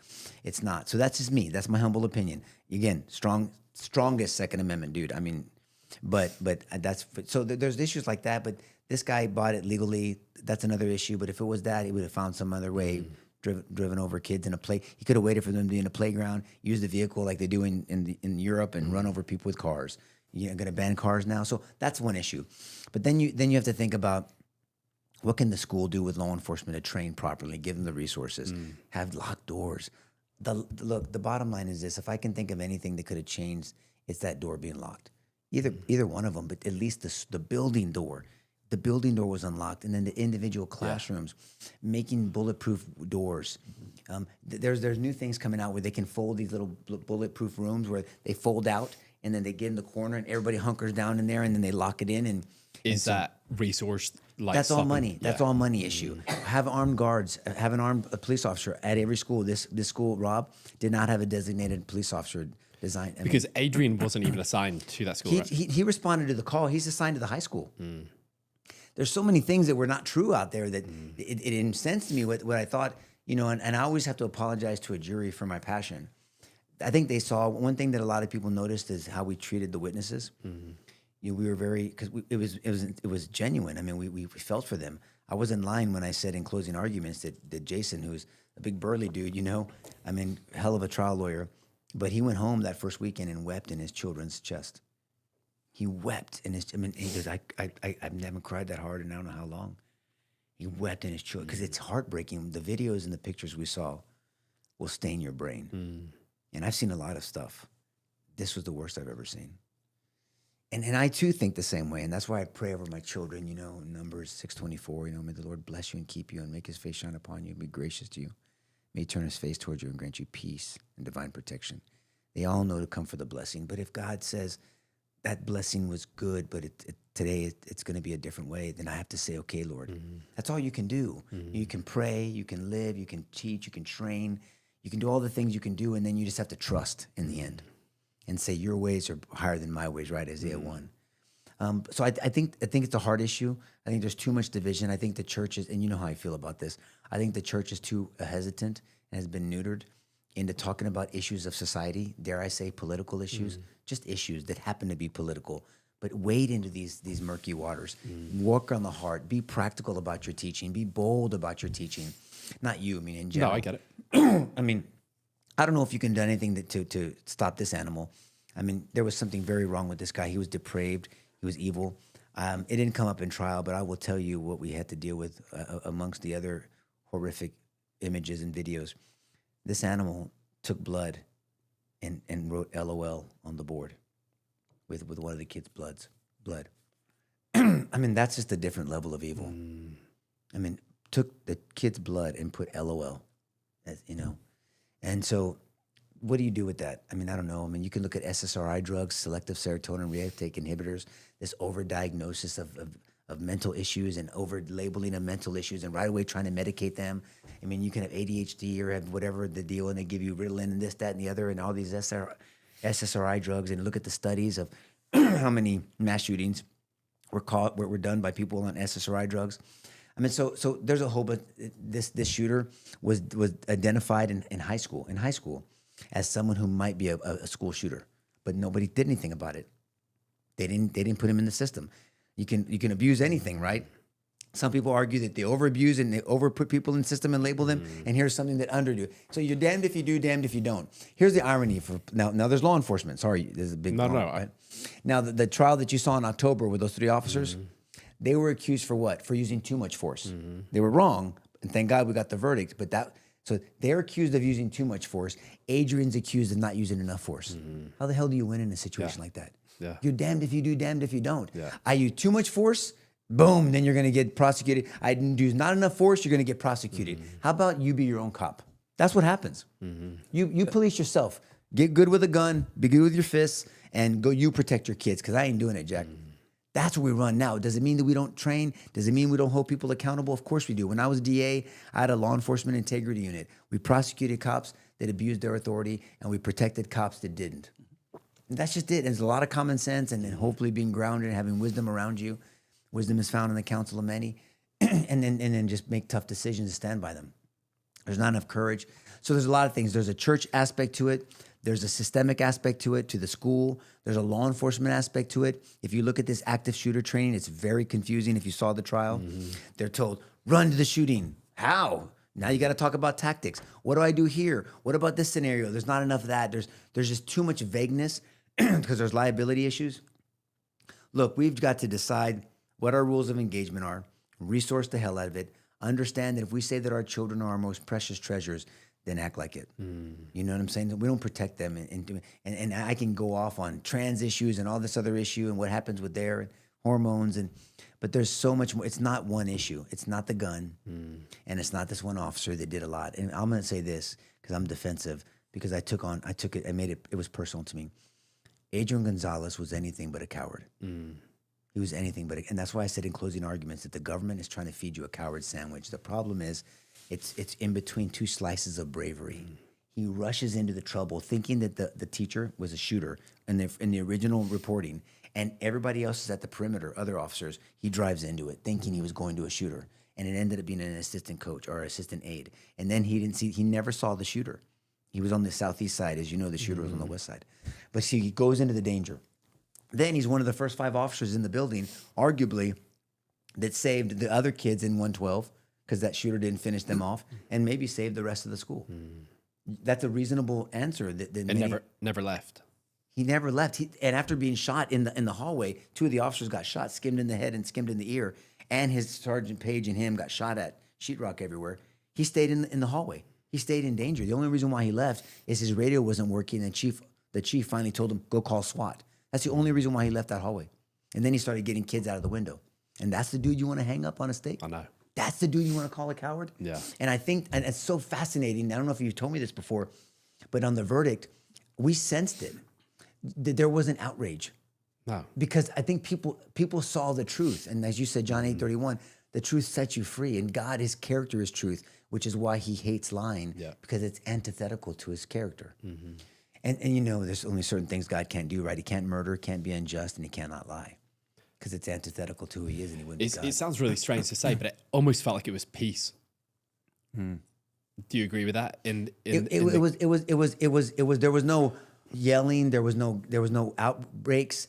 It's not. So that's just me. That's my humble opinion. Again, strongest Second Amendment dude. I mean, but that's... So there's issues like that, but this guy bought it legally. That's another issue. But if it was that, he would have found some other way, driven over kids in a play. He could have waited for them to be in a playground, use the vehicle like they do in Europe, and run over people with cars. You're going to ban cars now. So that's one issue. But then you have to think about, what can the school do with law enforcement to train properly, give them the resources, have locked doors? Look, the bottom line is this. If I can think of anything that could have changed, it's that door being locked. Either one of them, but at least the building door. The building door was unlocked, and then the individual classrooms, making bulletproof doors. There's new things coming out where they can fold these little bulletproof rooms where they fold out, and then they get in the corner, and everybody hunkers down in there, and then they lock it in. Is that resource like that's all money? Yeah. That's all money issue. Have armed guards. Have an armed police officer at every school. This school, Rob, did not have a designated police officer design. Because Adrian wasn't even assigned to that school. He responded to the call. He's assigned to the high school. There's so many things that were not true out there that it incensed me what I thought, and I always have to apologize to a jury for my passion. I think they saw one thing that a lot of people noticed is how we treated the witnesses. We were very, because it was genuine. I mean, we felt for them. I was in line when I said in closing arguments that Jason, who's a big burly dude, I mean, hell of a trial lawyer, but he went home that first weekend and wept in his children's chest. He wept in his. I mean, he goes, I've never cried that hard, and I don't know how long. He wept in his children because it's heartbreaking. The videos and the pictures we saw will stain your brain. And I've seen a lot of stuff. This was the worst I've ever seen. And I too think the same way, and that's why I pray over my children. Numbers 6:24. May the Lord bless you and keep you, and make His face shine upon you, and be gracious to you. May He turn His face towards you and grant you peace and divine protection. They all know to come for the blessing, but if God says that blessing was good, but today it's going to be a different way, then I have to say, okay, Lord. That's all you can do. You can pray, you can live, you can teach, you can train, you can do all the things you can do, and then you just have to trust in the end and say, your ways are higher than my ways, right? Isaiah 1. So I think it's a hard issue. I think there's too much division. I think the church is, and you know how I feel about this, I think the church is too hesitant and has been neutered into talking about issues of society, dare I say political issues, just issues that happen to be political, but wade into these murky waters. Walk on the heart. Be practical about your teaching. Be bold about your teaching. Not you, I mean in general. No, I get it. I mean, I don't know if you can do anything to stop this animal. I mean, there was something very wrong with this guy. He was depraved. He was evil. It didn't come up in trial, but I will tell you what we had to deal with amongst the other horrific images and videos. This animal took blood and wrote LOL on the board with one of the kids' blood. I mean, that's just a different level of evil. I mean, took the kid's blood and put LOL, And so what do you do with that? I mean, I don't know. I mean, you can look at SSRI drugs, selective serotonin reuptake inhibitors, this overdiagnosis of of mental issues and over labeling of mental issues and right away trying to medicate them. I mean, you can have ADHD or have whatever the deal, and they give you Ritalin and this, that, and the other, and all these SSRI drugs, and look at the studies of how many mass shootings were done by people on SSRI drugs. I mean, so there's a whole, but this shooter was identified in high school as someone who might be a school shooter, but nobody did anything about it. They didn't put him in the system. You can abuse anything, right? Some people argue that they over-abuse and they over-put people in the system and label them, and here's something that under-do. So you're damned if you do, damned if you don't. Here's the irony. Now there's law enforcement. Sorry, there's a big problem, right? Now, the trial that you saw in October with those 3 officers, they were accused for what? For using too much force. They were wrong, and thank God we got the verdict. So they're accused of using too much force. Adrian's accused of not using enough force. How the hell do you win in a situation like that? Yeah. You're damned if you do, damned if you don't. Yeah. I use too much force, boom, then you're going to get prosecuted. I use not enough force, you're going to get prosecuted. How about you be your own cop? That's what happens. You police yourself. Get good with a gun, be good with your fists, and go you protect your kids, because I ain't doing it, Jack. That's where we run now. Does it mean that we don't train? Does it mean we don't hold people accountable? Of course we do. When I was DA, I had a law enforcement integrity unit. We prosecuted cops that abused their authority, and we protected cops that didn't. And that's just it. And there's a lot of common sense, and then hopefully being grounded and having wisdom around you. Wisdom is found in the counsel of many. and then just make tough decisions and stand by them. There's not enough courage. So there's a lot of things. There's a church aspect to it. There's a systemic aspect to it, to the school. There's a law enforcement aspect to it. If you look at this active shooter training, it's very confusing. If you saw the trial, they're told, run to the shooting. How? Now you got to talk about tactics. What do I do here? What about this scenario? There's not enough of that. There's just too much vagueness because there's liability issues. Look, we've got to decide what our rules of engagement are, resource the hell out of it, understand that if we say that our children are our most precious treasures, then act like it. You know what I'm saying? We don't protect them. And I can go off on trans issues and all this other issue and what happens with their and hormones. But there's so much more. It's not one issue. It's not the gun. And it's not this one officer that did a lot. And I'm going to say this because I'm defensive, because I took it, it was personal to me. Adrian Gonzalez was anything but a coward. He was anything but, and that's why I said in closing arguments that the government is trying to feed you a coward sandwich. The problem is, it's in between 2 slices of bravery. He rushes into the trouble thinking that the teacher was a shooter in the original reporting, and everybody else is at the perimeter, other officers. He drives into it thinking he was going to a shooter, and it ended up being an assistant coach or assistant aide. And then he never saw the shooter. He was on the southeast side. As you know, the shooter was on the west side. But see, he goes into the danger. Then he's one of the first 5 officers in the building, arguably, that saved the other kids in 112 because that shooter didn't finish them off, and maybe saved the rest of the school. That's a reasonable answer. And never left. He never left. And after being shot in the hallway, 2 of the officers got shot, skimmed in the head and skimmed in the ear, and his Sergeant Page and him got shot at, sheetrock everywhere. He stayed in the hallway. He stayed in danger. The only reason why he left is his radio wasn't working, and the chief finally told him, go call SWAT. That's the only reason why he left that hallway. And then he started getting kids out of the window. And that's the dude you want to hang up on a stake? I know. That's the dude you want to call a coward? Yeah. And I think, and it's so fascinating, I don't know if you've told me this before, but on the verdict, we sensed it. There was an outrage. No. Because I think people saw the truth. And as you said, John 8:31, the truth sets you free. And God, his character is truth, which is why he hates lying, because it's antithetical to his character. And you know, there's only certain things God can't do, right? He can't murder, can't be unjust, and he cannot lie. Because it's antithetical to who he is, and he wouldn't be God. It sounds really strange to say, but it almost felt like it was peace. Do you agree with that? There was no yelling, there was no outbreaks.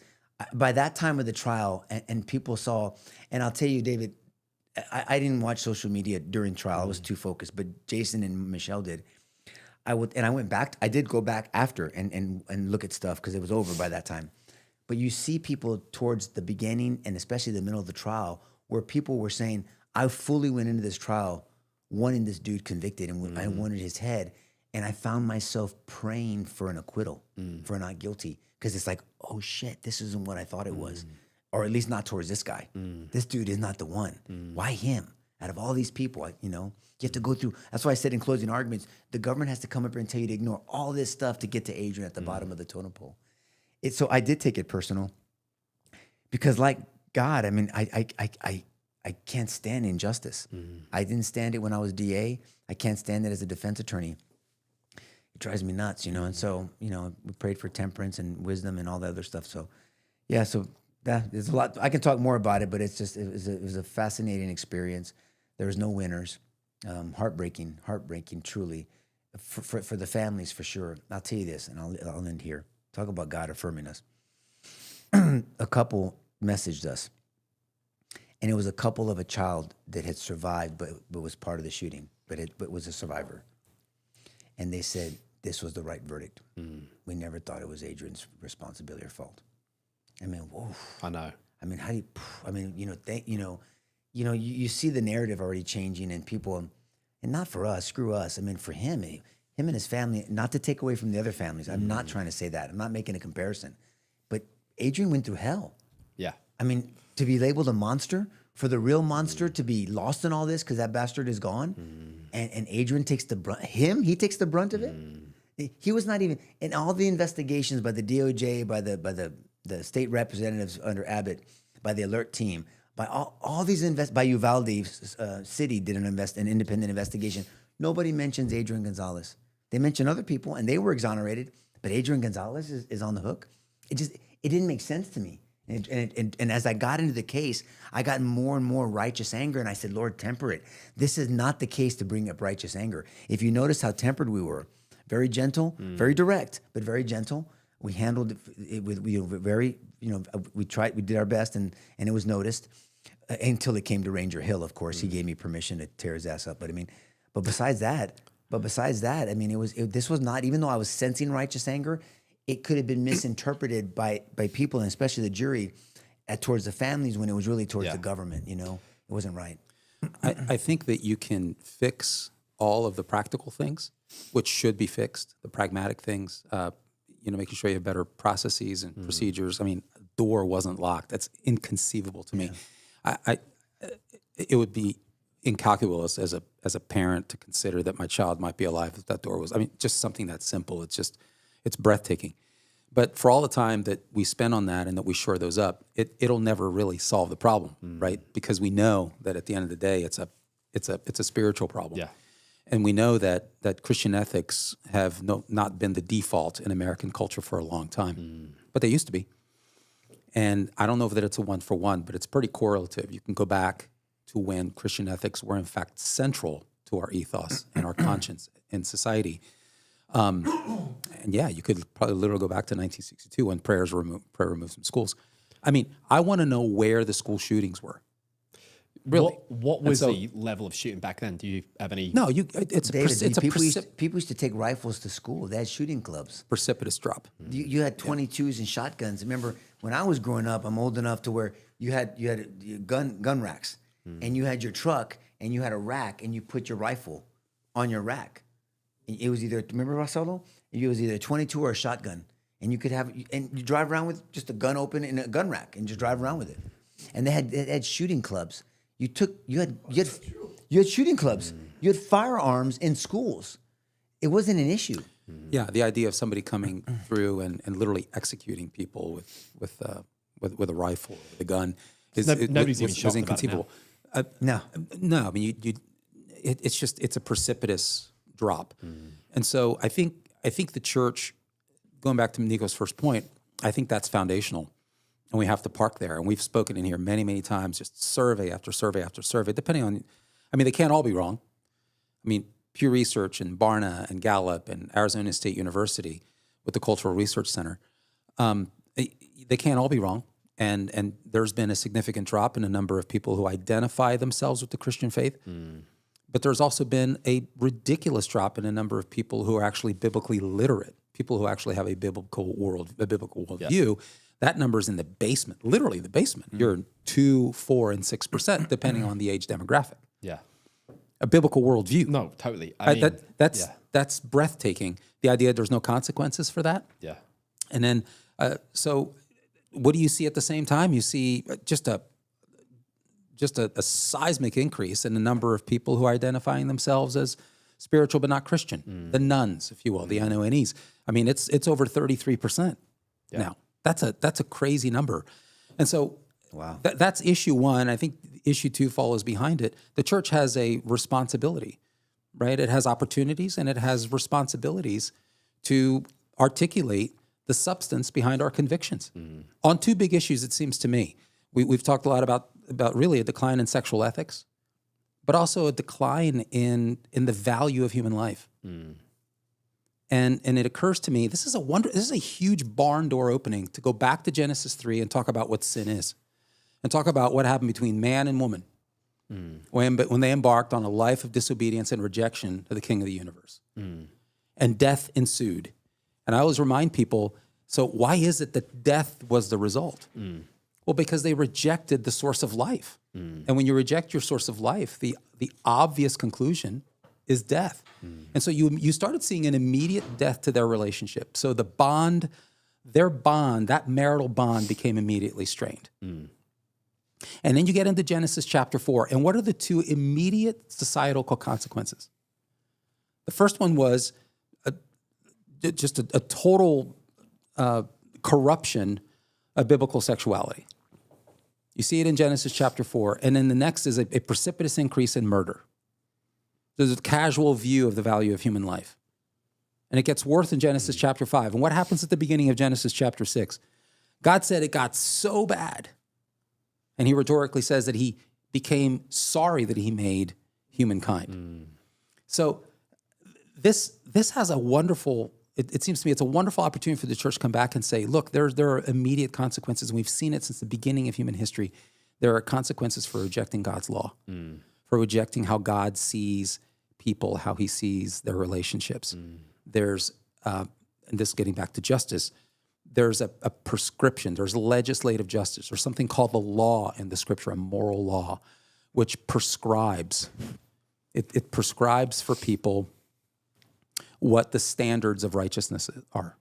By that time of the trial, and people saw, and I'll tell you, David, I didn't watch social media during trial. I was too focused, but Jason and Michelle did. I went back. I did go back after and look at stuff because it was over by that time. But you see people towards the beginning and especially the middle of the trial where people were saying, I fully went into this trial wanting this dude convicted, and I wanted his head. And I found myself praying for an acquittal, for not guilty, because it's like, oh shit, this isn't what I thought it was. Or at least not towards this guy. This dude is not the one. Why him? Out of all these people, you have to go through. That's why I said in closing arguments, the government has to come up here and tell you to ignore all this stuff to get to Adrian at the bottom of the totem pole. So I did take it personal because like God, I mean, I can't stand injustice. I didn't stand it when I was DA. I can't stand it as a defense attorney. It drives me nuts, And so, we prayed for temperance and wisdom and all that other stuff. So, yeah, so there's a lot. I can talk more about it, but it's just, it was a fascinating experience. There was no winners. Heartbreaking, truly, for the families, for sure. I'll tell you this, and I'll end here. Talk about God affirming us. A couple messaged us, and it was a couple of a child that had survived, but was part of the shooting, but was a survivor. And they said this was the right verdict. We never thought it was Adrian's responsibility or fault. I mean, whoa. I know. I mean, how do you? I mean, you see the narrative already changing, and people, and not for us, screw us. I mean, for him and his family. Not to take away from the other families. I'm not trying to say that. I'm not making a comparison. But Adrian went through hell. Yeah. I mean, to be labeled a monster, for the real monster to be lost in all this because that bastard is gone, and Adrian takes the brunt. He takes the brunt of it. He was not even in all the investigations by the DOJ, by the state representatives under Abbott, by the alert team, by all these by Uvalde City did an independent investigation. Nobody mentions Adrian Gonzalez. They mention other people, and they were exonerated, but Adrian Gonzalez is on the hook. It didn't make sense to me. And as I got into the case, I got more and more righteous anger, and I said, Lord, temper it. This is not the case to bring up righteous anger. If you notice how tempered we were, very gentle, very direct, but very gentle. We handled it with very, we did our best, and it was noticed until it came to Ranger Hill. Of course, he gave me permission to tear his ass up. But besides that, I mean, this was not, even though I was sensing righteous anger, it could have been misinterpreted by people, and especially the jury, towards the families when it was really towards the government. It wasn't right. I think that you can fix all of the practical things, which should be fixed, the pragmatic things, making sure you have better processes and procedures. I mean, door wasn't locked. That's inconceivable to me. It would be incalculable as a parent to consider that my child might be alive if that door was. I mean, just something that simple. It's breathtaking. But for all the time that we spend on that and that we shore those up, it'll never really solve the problem, right? Because we know that at the end of the day, it's a spiritual problem. Yeah. And we know that Christian ethics have not been the default in American culture for a long time, but they used to be. And I don't know that it's a one-for-one, but it's pretty correlative. You can go back to when Christian ethics were in fact central to our ethos and our conscience in society. And yeah, you could probably literally go back to 1962 when prayer removed from schools. I mean, I want to know where the school shootings were. Really, what was the level of shooting back then? Do you have any? No, people used to take rifles to school. They had shooting clubs. Precipitous drop. You had 22s and shotguns. Remember when I was growing up? I'm old enough to where you had gun racks, and you had your truck, and you had a rack, and you put your rifle on your rack. It was either, remember Marcelo? It was either a 22 or a shotgun, and you drive around with just a gun open in a gun rack, and just drive around with it. And they had shooting clubs. You had shooting clubs. You had firearms in schools. It wasn't an issue. Yeah, the idea of somebody coming through and literally executing people with a rifle, with a gun, nobody's even shocked inconceivable. No. I mean, it's a precipitous drop, and so I think the church, going back to Nico's first point, I think that's foundational. And we have to park there. And we've spoken in here many, many times, just survey after survey after survey, depending on, I mean, they can't all be wrong. I mean, Pew Research and Barna and Gallup and Arizona State University with the Cultural Research Center, they can't all be wrong. And there's been a significant drop in a number of people who identify themselves with the Christian faith. But there's also been a ridiculous drop in a number of people who are actually biblically literate, people who actually have a biblical worldview. That number's in the basement, literally the basement. You're 2%, 4%, and 6%, depending on the age demographic. Yeah. A biblical worldview. No, totally. That's breathtaking. The idea there's no consequences for that. Yeah. And then, so what do you see at the same time? You see just a seismic increase in the number of people who are identifying themselves as spiritual but not Christian. The nuns, if you will, the NONEs. I mean, it's over 33% now. That's a crazy number. And so Wow. That's issue one. I think issue two follows behind it. The church has a responsibility, right? It has opportunities and it has responsibilities to articulate the substance behind our convictions on two big issues. It seems to me we've talked a lot about really a decline in sexual ethics, but also a decline in the value of human life. And it occurs to me, this is a huge barn door opening to go back to Genesis 3 and talk about what sin is, and talk about what happened between man and woman when they embarked on a life of disobedience and rejection of the King of the universe. And death ensued. And I always remind people, so why is it that death was the result? Well, because they rejected the source of life. And when you reject your source of life, the obvious conclusion is death. And so you started seeing an immediate death to their relationship. So their bond, that marital bond became immediately strained. And then you get into Genesis chapter 4. And what are the two immediate societal consequences? The first one was just a total corruption of biblical sexuality. You see it in Genesis chapter 4. And then the next is a precipitous increase in murder. There's a casual view of the value of human life. And it gets worse in Genesis chapter 5. And what happens at the beginning of Genesis chapter 6? God said it got so bad. And he rhetorically says that he became sorry that he made humankind. So this has a wonderful, it seems to me it's a wonderful opportunity for the church to come back and say, look, there are immediate consequences. And we've seen it since the beginning of human history. There are consequences for rejecting God's law. For rejecting how God sees people, how he sees their relationships. There's, and this getting back to justice, there's a prescription, there's legislative justice, or something called the law in the scripture, a moral law, which prescribes. It prescribes for people what the standards of righteousness are.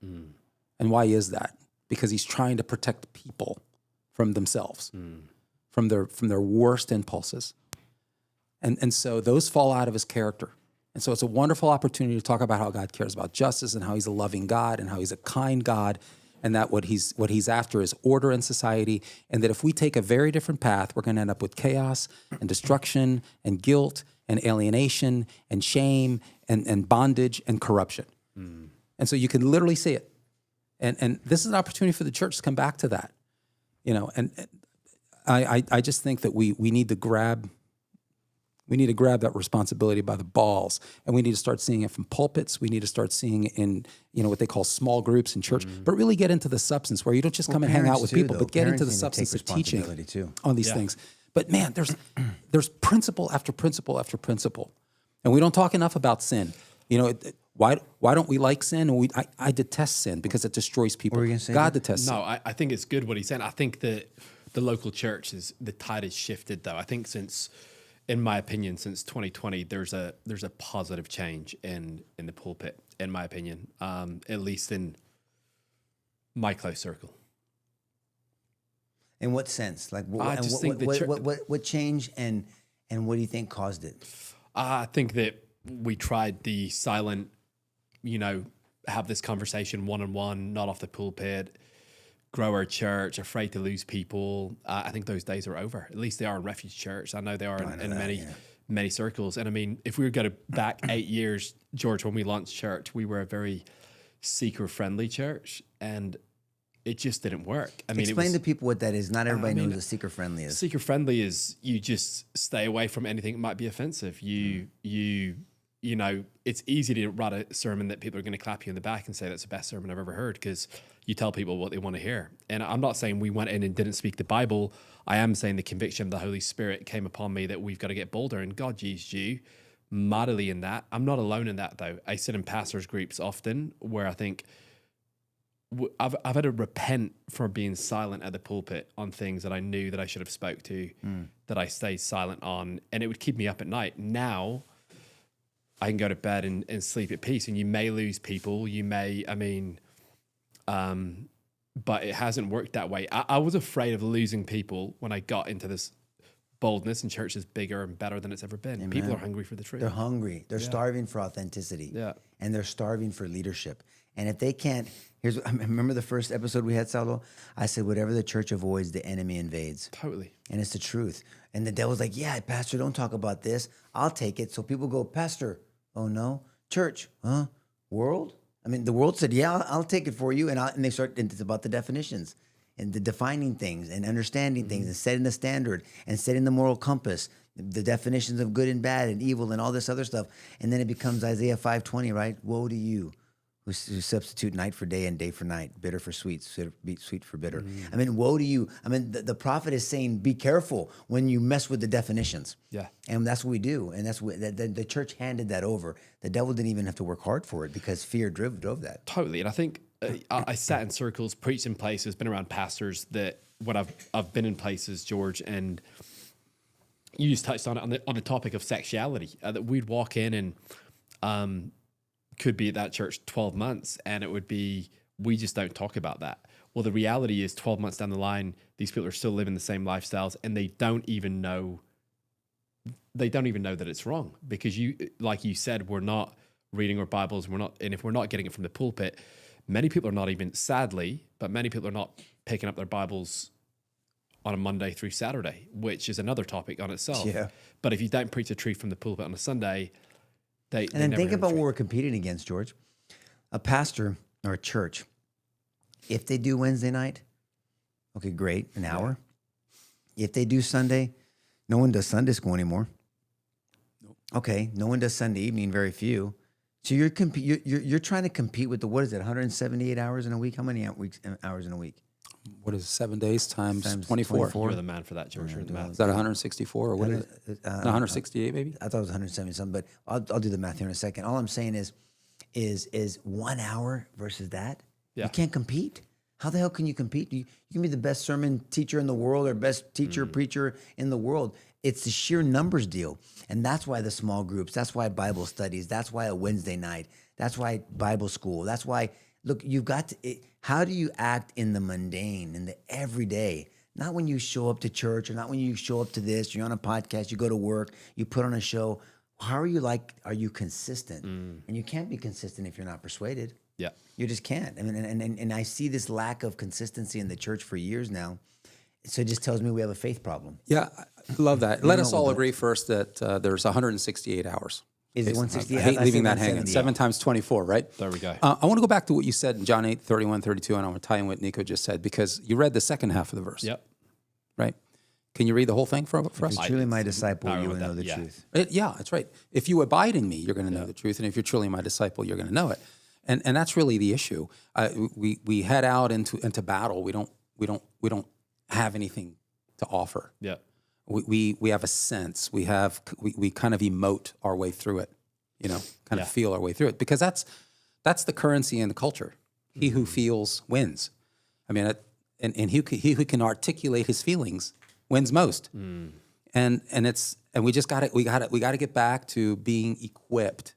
And why is that? Because he's trying to protect people from themselves, from their worst impulses. And so those fall out of his character. And so it's a wonderful opportunity to talk about how God cares about justice and how he's a loving God and how he's a kind God, and that what he's after is order in society, and that if we take a very different path, we're going to end up with chaos and destruction and guilt and alienation and shame and bondage and corruption. And so you can literally see it. And this is an opportunity for the church to come back to that. And I just think that we need to grab that responsibility by the balls, and we need to start seeing it from pulpits. We need to start seeing it in what they call small groups in church, but really get into the substance where you don't just come and hang out with people, but get into the substance of teaching on these things. But man, there's principle after principle after principle, and we don't talk enough about sin. Why don't we like sin? And I detest sin because it destroys people. What were you gonna say? God detests sin. No, I think it's good what he's saying. I think that the local church the tide has shifted though. I think in my opinion, since 2020, there's a positive change in the pulpit, in my opinion, at least in my close circle. In what sense? Like, I just think what changed, and what do you think caused it? I think that we tried the silent, have this conversation one-on-one, not off the pulpit, grow our church, afraid to lose people. I think those days are over. At least they are in Refuge Church. I know they are in many circles. And I mean, if we were going back 8 years, George, when we launched church, we were a very seeker-friendly church, and it just didn't work. I mean, explain to people what that is. Not everybody knows what seeker-friendly is. Seeker-friendly is you just stay away from anything that might be offensive. It's easy to write a sermon that people are going to clap you in the back and say that's the best sermon I've ever heard, because you tell people what they want to hear. And I'm not saying we went in and didn't speak the Bible. I am saying the conviction of the Holy Spirit came upon me that we've got to get bolder, and God used you mightily in that. I'm not alone in that, though. I sit in pastors' groups often where I think I've had to repent for being silent at the pulpit on things that I knew that I should have spoke to, that I stayed silent on, and it would keep me up at night. Now I can go to bed and sleep at peace. And you may lose people, but it hasn't worked that way. I was afraid of losing people when I got into this boldness, and church is bigger and better than it's ever been. Amen. People are hungry for the truth. They're hungry. They're starving for authenticity. Yeah. And they're starving for leadership. And if they can't, I remember the first episode we had, Saulo? I said, whatever the church avoids, the enemy invades. Totally. And it's the truth. And the devil's like, yeah, Pastor, don't talk about this. I'll take it. So people go, Pastor, oh no. Church, huh? World? I mean, the world said, yeah, I'll take it for you. And they start, and it's about the definitions and the defining things and understanding things and setting the standard and setting the moral compass, the definitions of good and bad and evil and all this other stuff. And then it becomes Isaiah 5:20, right? Woe to you who substitute night for day and day for night, bitter for sweet, sweet for bitter. I mean, woe to you. I mean, the prophet is saying, be careful when you mess with the definitions. Yeah. And that's what we do. And that's what the church handed that over. The devil didn't even have to work hard for it because fear drove that. Totally. And I think I sat in circles, preached in places, been around pastors that when I've been in places, George, and you just touched on it on the topic of sexuality, that we'd walk in and could be at that church 12 months and it would be, we just don't talk about that. Well, the reality is 12 months down the line, these people are still living the same lifestyles and they don't even know that it's wrong because like you said, we're not reading our Bibles. And if we're not getting it from the pulpit, many people are not even, sadly, but many people are not picking up their Bibles on a Monday through Saturday, which is another topic on itself. Yeah. But if you don't preach the truth from the pulpit on a Sunday, they then never think hear the about what truth. we're competing against, George. A pastor or a church, if they do Wednesday night, okay, great, an hour. If they do Sunday, no one does Sunday school anymore. Nope. Okay, no one does Sunday evening, very few. So you're trying to compete with what is it, 178 hours in a week? How many hours in a week? What is it, 7 days times 24? You're the man for that, George. You're the man. Is that 164 or what is it? 168 maybe? I thought it was 170 something, but I'll do the math here in a second. All I'm saying is 1 hour versus that. Yeah. You can't compete. How the hell can you compete? You can be the best sermon teacher in the world or best teacher, preacher in the world. It's the sheer numbers deal. And that's why the small groups, that's why Bible studies, that's why a Wednesday night, that's why Bible school, that's why, look, you've got to, how do you act in the mundane, in the everyday? Not when you show up to church or not when you show up to this, you're on a podcast, you go to work, you put on a show. How are you consistent? And you can't be consistent if you're not persuaded. Yeah. You just can't. I mean, and I see this lack of consistency in the church for years now. So it just tells me we have a faith problem. Yeah, I love that. Let us all agree first that there's 168 hours. Is it 168? I hate I leaving say that hanging. 170. 7 times 24, right? There we go. I want to go back to what you said in John 8, 31, 32, and I want to tie in what Nico just said because you read the second half of the verse. Yep. Right? Can you read the whole thing for us? If you're truly my disciple, I you wrote will know that, the yeah. truth. Yeah, that's right. If you abide in me, you're going to know the truth, and if you're truly my disciple, you're going to know it. And that's really the issue. We head out into battle. We don't have anything to offer. Yeah. We have a sense. We kind of emote our way through it. Kind of feel our way through it because that's the currency in the culture. He who feels wins. I mean, and he who can articulate his feelings wins most. And we just got to get back to being equipped.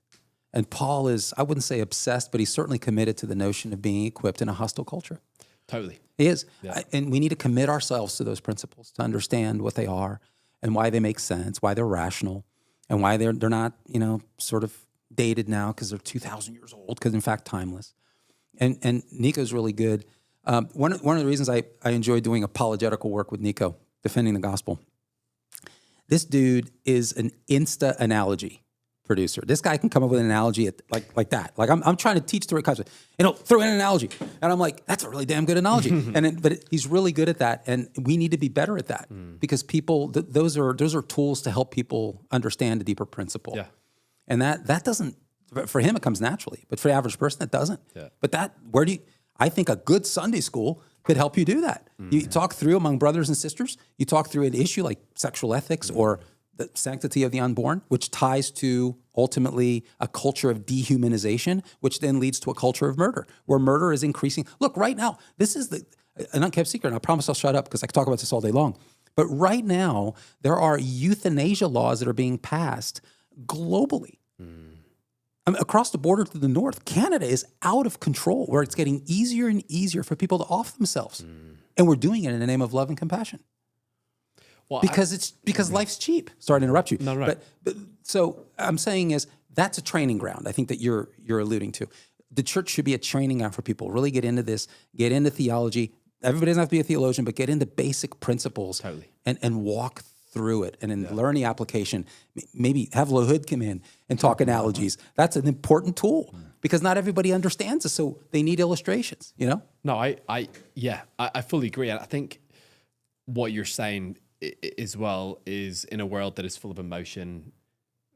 And Paul is, I wouldn't say obsessed, but he's certainly committed to the notion of being equipped in a hostile culture. Totally. He is. Yeah. And we need to commit ourselves to those principles to understand what they are and why they make sense, why they're rational, and why they're not, sort of dated now because they're 2,000 years old, because in fact, timeless. And Nico's really good. One of the reasons I enjoy doing apologetical work with Nico, defending the gospel, this dude is an Insta analogy producer. This guy can come up with an analogy like that. Like I'm trying to teach the right concept. Throw in an analogy, and I'm like, that's a really damn good analogy. But he's really good at that, and we need to be better at that because people those are tools to help people understand a deeper principle. Yeah. And that doesn't, for him it comes naturally, but for the average person it doesn't. Yeah. But I think a good Sunday school could help you do that. You talk through among brothers and sisters. You talk through an issue like sexual ethics or the sanctity of the unborn, which ties to ultimately a culture of dehumanization, which then leads to a culture of murder, where murder is increasing. Look, right now, this is an unkept secret, and I promise I'll shut up because I can talk about this all day long. But right now, there are euthanasia laws that are being passed globally. I mean, across the border to the north, Canada is out of control, where it's getting easier and easier for people to off themselves. And we're doing it in the name of love and compassion. Well, Because life's cheap. Sorry to interrupt you. No, right. But so I'm saying is that's a training ground. I think that you're alluding to. the church should be a training ground for people. Really get into this, get into theology. Everybody doesn't have to be a theologian, but get into basic principles and walk through it. And then learn the application. Maybe have Lohood come in and talk analogies. That's an important tool because not everybody understands it, so they need illustrations, you know? No, I fully agree. And I think what you're saying as well is in a world that is full of emotion,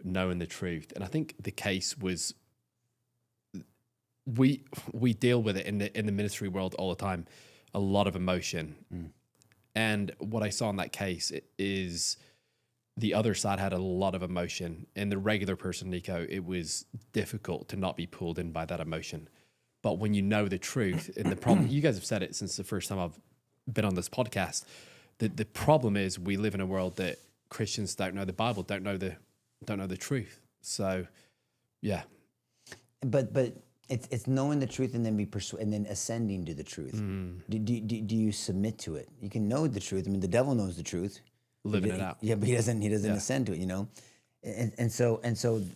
knowing the truth. And I think the case was we deal with it in the ministry world all the time, a lot of emotion. And what I saw in that case is the other side had a lot of emotion. And the regular person, Nico, it was difficult to not be pulled in by that emotion. But when you know the truth, and the problem, you guys have said it since the first time I've been on this podcast, the problem is we live in a world that Christians don't know the Bible, don't know the truth. So, yeah. But it's knowing the truth and then and then ascending to the truth. Do you submit to it? You can know the truth. I mean, the devil knows the truth, Living it out. Yeah, but he doesn't ascend to it. You know, and so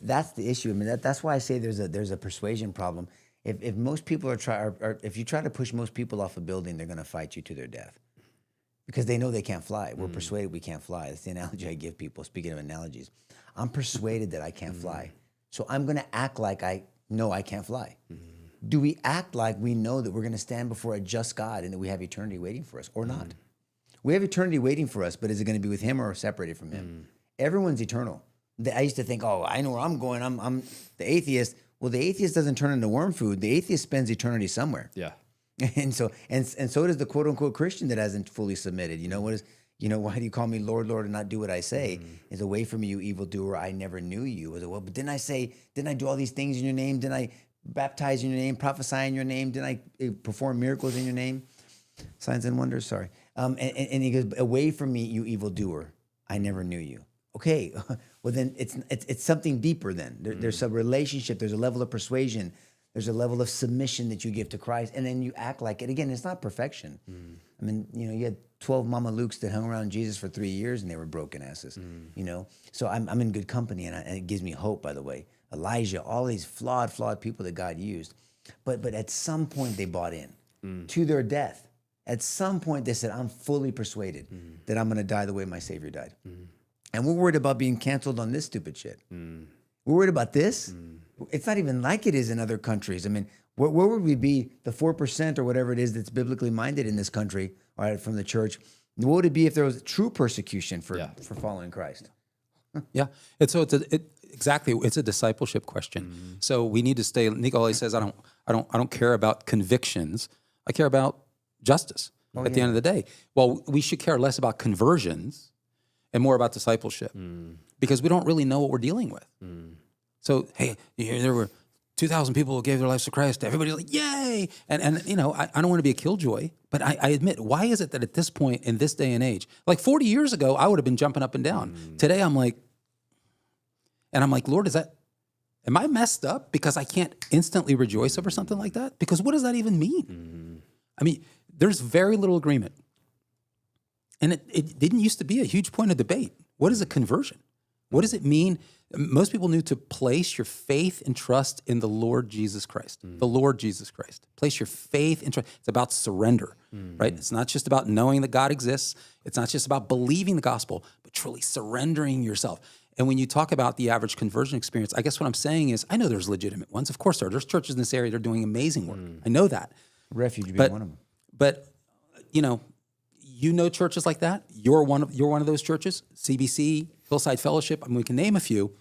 that's the issue. I mean, that's why I say there's a persuasion problem. If most people if you try to push most people off a building, they're going to fight you to their death. Because they know they can't fly. We're persuaded we can't fly. That's the analogy I give people. Speaking of analogies, I'm persuaded that I can't fly. So I'm going to act like I know I can't fly. Do we act like we know that we're going to stand before a just God and that we have eternity waiting for us or not? We have eternity waiting for us, but is it going to be with him or separated from him? Everyone's eternal. I used to think, I know where I'm going. I'm the atheist. Well, the atheist doesn't turn into worm food. The atheist spends eternity somewhere. Yeah. And so does the quote unquote Christian that hasn't fully submitted. Why do you call me Lord, Lord, and not do what I say? Is away from me, you evildoer. I never knew you. But didn't I do all these things in your name? Didn't I baptize in your name, prophesy in your name? Didn't I perform miracles in your name? Signs and wonders, sorry. And he goes, away from me, you evildoer. I never knew you. Okay, well then it's something deeper then. There's a relationship, there's a level of persuasion. There's a level of submission that you give to Christ, and then you act like it. Again, it's not perfection. I mean, you had 12 Mama Lukes that hung around Jesus for 3 years, and they were broken asses. So I'm in good company, and it gives me hope. By the way, Elijah, all these flawed people that God used, but at some point they bought in to their death. At some point they said, "I'm fully persuaded that I'm going to die the way my Savior died," and we're worried about being canceled on this stupid shit. We're worried about this. It's not even like it is in other countries. I mean, where would we be, the 4% or whatever it is that's biblically minded in this country, all right, from the church? What would it be if there was true persecution for following Christ? Yeah. And so it's a discipleship question. So we need to stay. Nico always says, I don't care about convictions. I care about justice at the end of the day. Well, we should care less about conversions and more about discipleship because we don't really know what we're dealing with. So, hey, there were 2,000 people who gave their lives to Christ. Everybody's like, yay! And I don't want to be a killjoy, but I admit, why is it that at this point in this day and age, like 40 years ago, I would have been jumping up and down. Today, I'm like, Lord, am I messed up because I can't instantly rejoice over something like that? Because what does that even mean? I mean, there's very little agreement. And it didn't used to be a huge point of debate. What is a conversion? What does it mean? Most people need to place your faith and trust in the Lord Jesus Christ. The Lord Jesus Christ. Place your faith and trust. It's about surrender, right? It's not just about knowing that God exists. It's not just about believing the gospel, but truly surrendering yourself. And when you talk about the average conversion experience, I guess what I'm saying is, I know there's legitimate ones. Of course there are. There's churches in this area that are doing amazing work. I know that. Refuge being one of them. But, you know churches like that. You're one of those churches. CBC, Hillside Fellowship. I mean, we can name a few.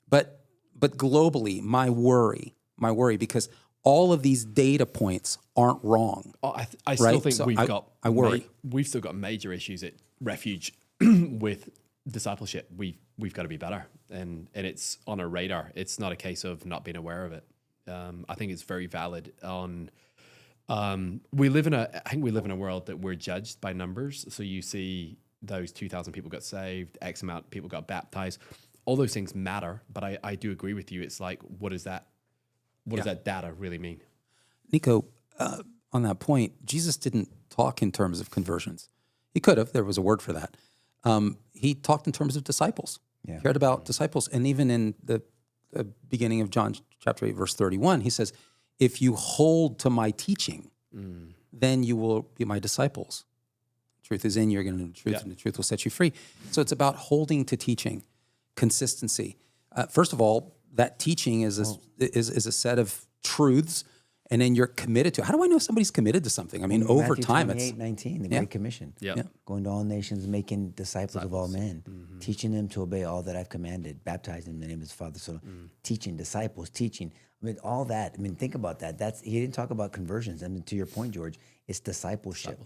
But globally, my worry, because all of these data points aren't wrong. I still think So I worry. We've still got major issues at Refuge with discipleship. We've got to be better, and it's on our radar. It's not a case of not being aware of it. I think it's very valid. We live in a world that we're judged by numbers. So you see those 2,000 people got saved, X amount of people got baptized. All those things matter, but I do agree with you. It's like, what does that data really mean? Nico, on that point, Jesus didn't talk in terms of conversions. He could have. There was a word for that. He talked in terms of disciples. He cared about disciples. And even in the beginning of John chapter 8, verse 31, he says, if you hold to my teaching, then you will be my disciples. Truth is in you, you're going to know the truth, and the truth will set you free. So it's about holding to teaching, consistency. First of all, that teaching is a set of truths, and then you're committed to it. How do I know somebody's committed to something? I mean, over Matthew time, 28:19, the Great Commission. Yeah. Going to all nations, making disciples of all men, teaching them to obey all that I've commanded, baptizing them in the name of His Father, Son, teaching disciples, teaching. I mean, all that. I mean, think about that. He didn't talk about conversions. I mean, to your point, George, it's discipleship,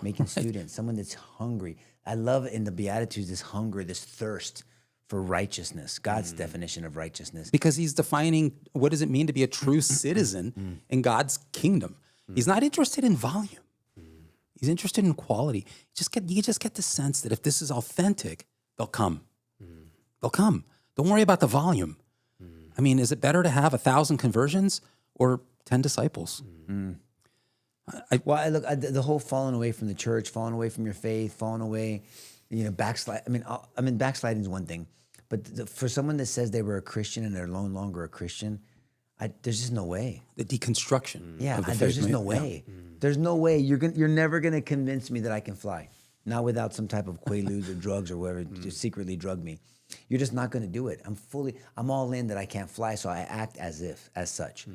making students, someone that's hungry. I love in the Beatitudes this hunger, this thirst for righteousness, God's definition of righteousness. because he's defining what does it mean to be a true citizen in God's kingdom. He's not interested in volume. He's interested in quality. You just get the sense that if this is authentic, they'll come. They'll come. Don't worry about the volume. I mean, is it better to have 1,000 conversions or 10 disciples? Well, the whole falling away from the church, falling away from your faith, falling away, backslide. I mean, backsliding is one thing, but for someone that says they were a Christian and they're no longer a Christian, there's just no way. The deconstruction. Yeah, of the there's faith, just no yeah. way. There's no way you're never gonna convince me that I can fly, not without some type of quaaludes or drugs or whatever to secretly drug me. You're just not gonna do it. I'm all in that I can't fly, so I act as such.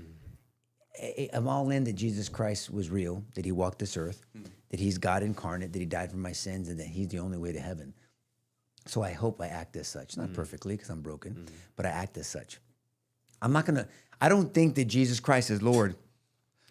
I'm all in that Jesus Christ was real, that He walked this earth, that He's God incarnate, that He died for my sins, and that He's the only way to heaven. So I hope I act as such, not perfectly because I'm broken, but I act as such. I don't think that Jesus Christ is Lord.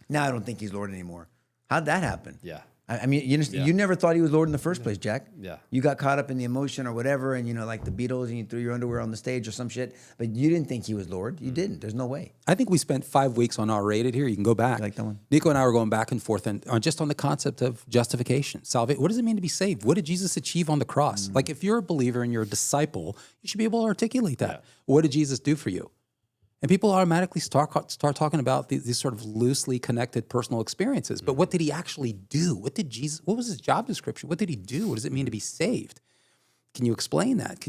Now I don't think He's Lord anymore. How'd that happen? Yeah. I mean, you never thought He was Lord in the first place, Jack. Yeah. You got caught up in the emotion or whatever, and like the Beatles, and you threw your underwear on the stage or some shit, but you didn't think He was Lord. You didn't. There's no way. I think we spent 5 weeks on R-Rated here. You can go back. You like that one? Nico and I were going back and forth just on the concept of justification, salvation. What does it mean to be saved? What did Jesus achieve on the cross? Like if you're a believer and you're a disciple, you should be able to articulate that. What did Jesus do for you? And people automatically start talking about these sort of loosely connected personal experiences. But what did He actually do? What was His job description? What did He do? What does it mean to be saved? Can you explain that?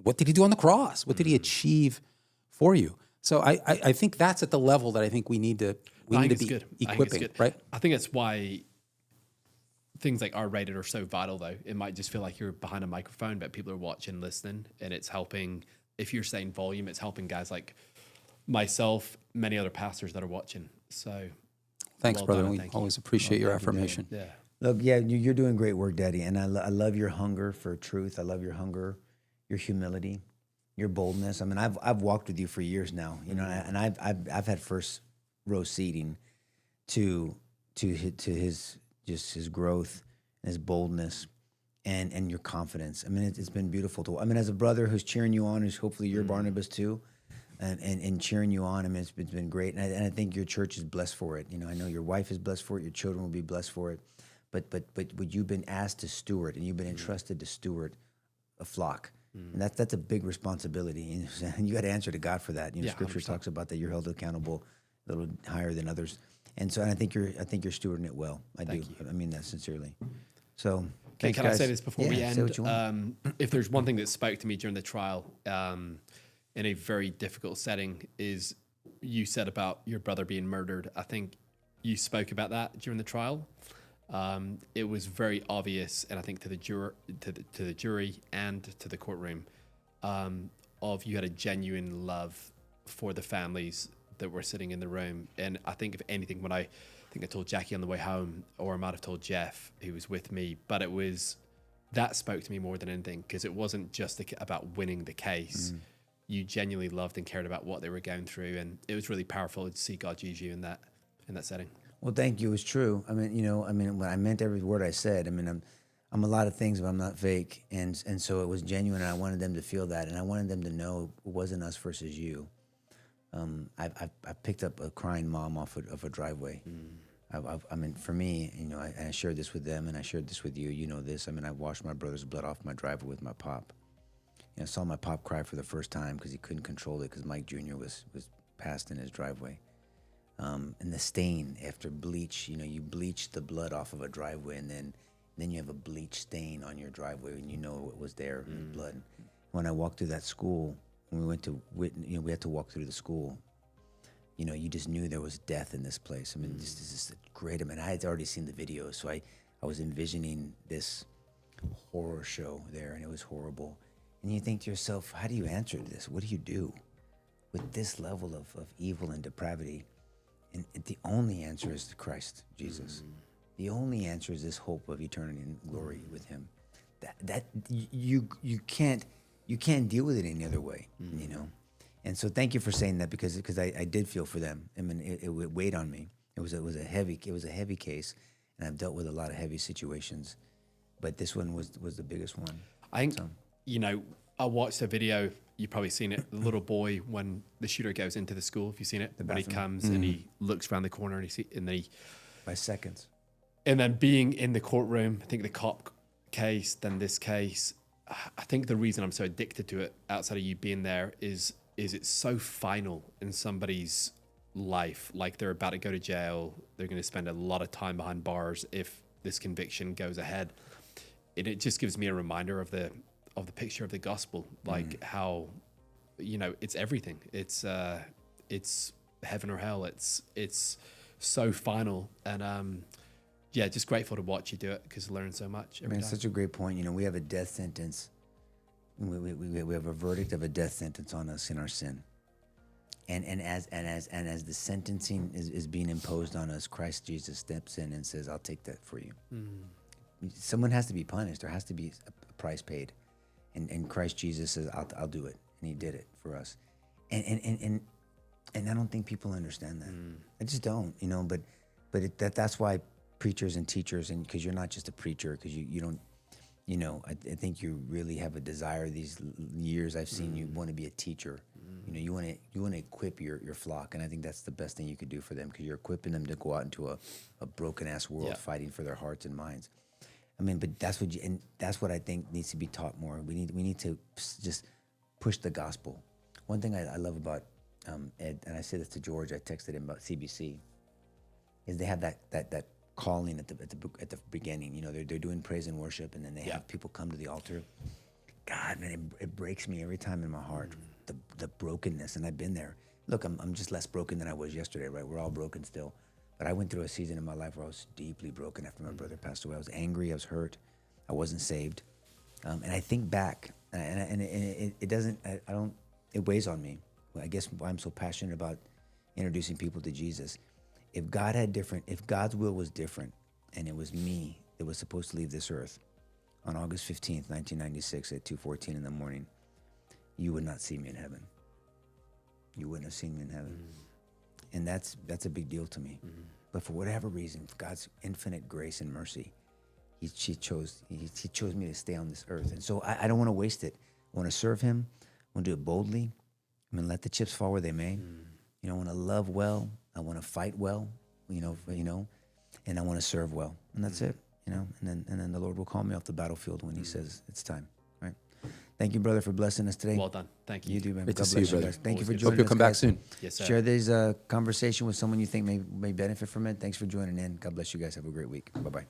What did He do on the cross? What did He achieve for you? So I think that's at the level that I think we need to be equipping, right? I think that's why things like R-rated are so vital, though. It might just feel like you're behind a microphone, but people are watching, listening, and it's helping. If you're saying volume, it's helping guys like myself, many other pastors that are watching. So thanks, well brother. done, We thank you. always appreciate your affirmation. Yeah. Look, yeah, you're doing great work, Daddy, and I love your hunger for truth. I love your hunger, your humility, your boldness. I mean, I've walked with you for years now, and I've had first row seating to his growth and His boldness and your confidence. I mean, it's been beautiful to. I mean, as a brother who's cheering you on, who's hopefully your Barnabas too. And cheering you on. I mean, it's been great, and I think your church is blessed for it. I know your wife is blessed for it. Your children will be blessed for it. But you've been asked to steward, and you've been entrusted to steward a flock, and that's a big responsibility. And you got to answer to God for that. Scripture 100%. talks about that you're held accountable a little higher than others, and so I think you're stewarding it well. I do. I mean that sincerely. So. Thanks, Can I guys. say this before we Say end? what you want. If there's one thing that spoke to me during the trial, in a very difficult setting, is you said about your brother being murdered. I think you spoke about that during the trial. It was very obvious, and I think to the jury and to the courtroom, of you had a genuine love for the families that were sitting in the room. And I think if anything, I think I told Jackie on the way home, or I might have told Jeff, who was with me, but that spoke to me more than anything, because it wasn't just about winning the case. You genuinely loved and cared about what they were going through, and it was really powerful to see God use you in that setting. Well, thank you. It's true. I mean, when I meant every word I said. I mean, I'm a lot of things, but I'm not fake, and so it was genuine. And I wanted them to feel that, and I wanted them to know it wasn't us versus you. I picked up a crying mom off of a driveway. I mean, for me, I shared this with them, and I shared this with you. You know this. I mean, I washed my brother's blood off my driveway with my pop. I saw my pop cry for the first time because he couldn't control it because Mike Jr. was passed in his driveway. And the stain after bleach, you bleach the blood off of a driveway, and then you have a bleach stain on your driveway, and what was there, blood. When I walked through that school, when we went to Whitney, we had to walk through the school. you just knew there was death in this place. I mean, this is great. I mean, I had already seen the videos, so I was envisioning this horror show there, and it was horrible. And you think to yourself, how do you answer this? What do you do with this level of evil and depravity? And the only answer is Christ, Jesus. The only answer is this hope of eternity and glory with Him. That you can't deal with it any other way, And so thank you for saying that, because I did feel for them. I mean, it weighed on me. It was a heavy case, and I've dealt with a lot of heavy situations, but this one was the biggest one. I think I watched a video. You've probably seen it. The little boy, when the shooter goes into the school, if you've seen it, when he comes and he looks around the corner and by seconds. And then being in the courtroom, I think the cop case, then this case. I think the reason I'm so addicted to it, outside of you being there, is it's so final in somebody's life. Like, they're about to go to jail. They're going to spend a lot of time behind bars if this conviction goes ahead. And it just gives me a reminder of the picture of the gospel, like how, it's everything. It's heaven or hell. It's so final. And just grateful to watch you do it, because I learn so much every time. Such a great point. We have a death sentence. We have a verdict of a death sentence on us in our sin. And as the sentencing is being imposed on us, Christ Jesus steps in and says, I'll take that for you. Someone has to be punished. There has to be a price paid. And Christ Jesus says, I'll do it. And He did it for us. And I don't think people understand that. I just don't, but that's why preachers and teachers, and because you're not just a preacher, because you don't, I think you really have a desire. These years I've seen you want to be a teacher. You want to equip your flock, and I think that's the best thing you could do for them, because you're equipping them to go out into a broken ass world, fighting for their hearts and minds. I mean, but that's what I think needs to be taught more. We need to just push the gospel. One thing I love about Ed, and I said this to George, I texted him about CBC, is they have that calling at the beginning. They're doing praise and worship, and then they have people come to the altar. God, man, it breaks me every time in my heart, the brokenness, and I've been there. Look, I'm just less broken than I was yesterday, right? We're all broken still. But I went through a season in my life where I was deeply broken after my brother passed away. I was angry, I was hurt, I wasn't saved. And I think back, and it doesn't, it weighs on me. I guess why I'm so passionate about introducing people to Jesus. If God's will was different, and it was me that was supposed to leave this earth on August 15th, 1996 at 2:14 in the morning, you would not see me in heaven. You wouldn't have seen me in heaven. And that's a big deal to me. But for whatever reason, for God's infinite grace and mercy, He chose me to stay on this earth. And so I don't want to waste it. I want to serve Him. I want to do it boldly. I mean, let the chips fall where they may. I want to love well. I want to fight well. And I want to serve well. And that's it. And then the Lord will call me off the battlefield when He says it's time. Right? Thank you, brother, for blessing us today. Well done. Thank you. You do, man. Great God to see bless you, you, brother. guys. Thank you for Always joining Hope you'll us, come back guys. soon. Yes, sir. Share this conversation with someone you think may benefit from it. Thanks for joining in. God bless you guys. Have a great week. Bye-bye.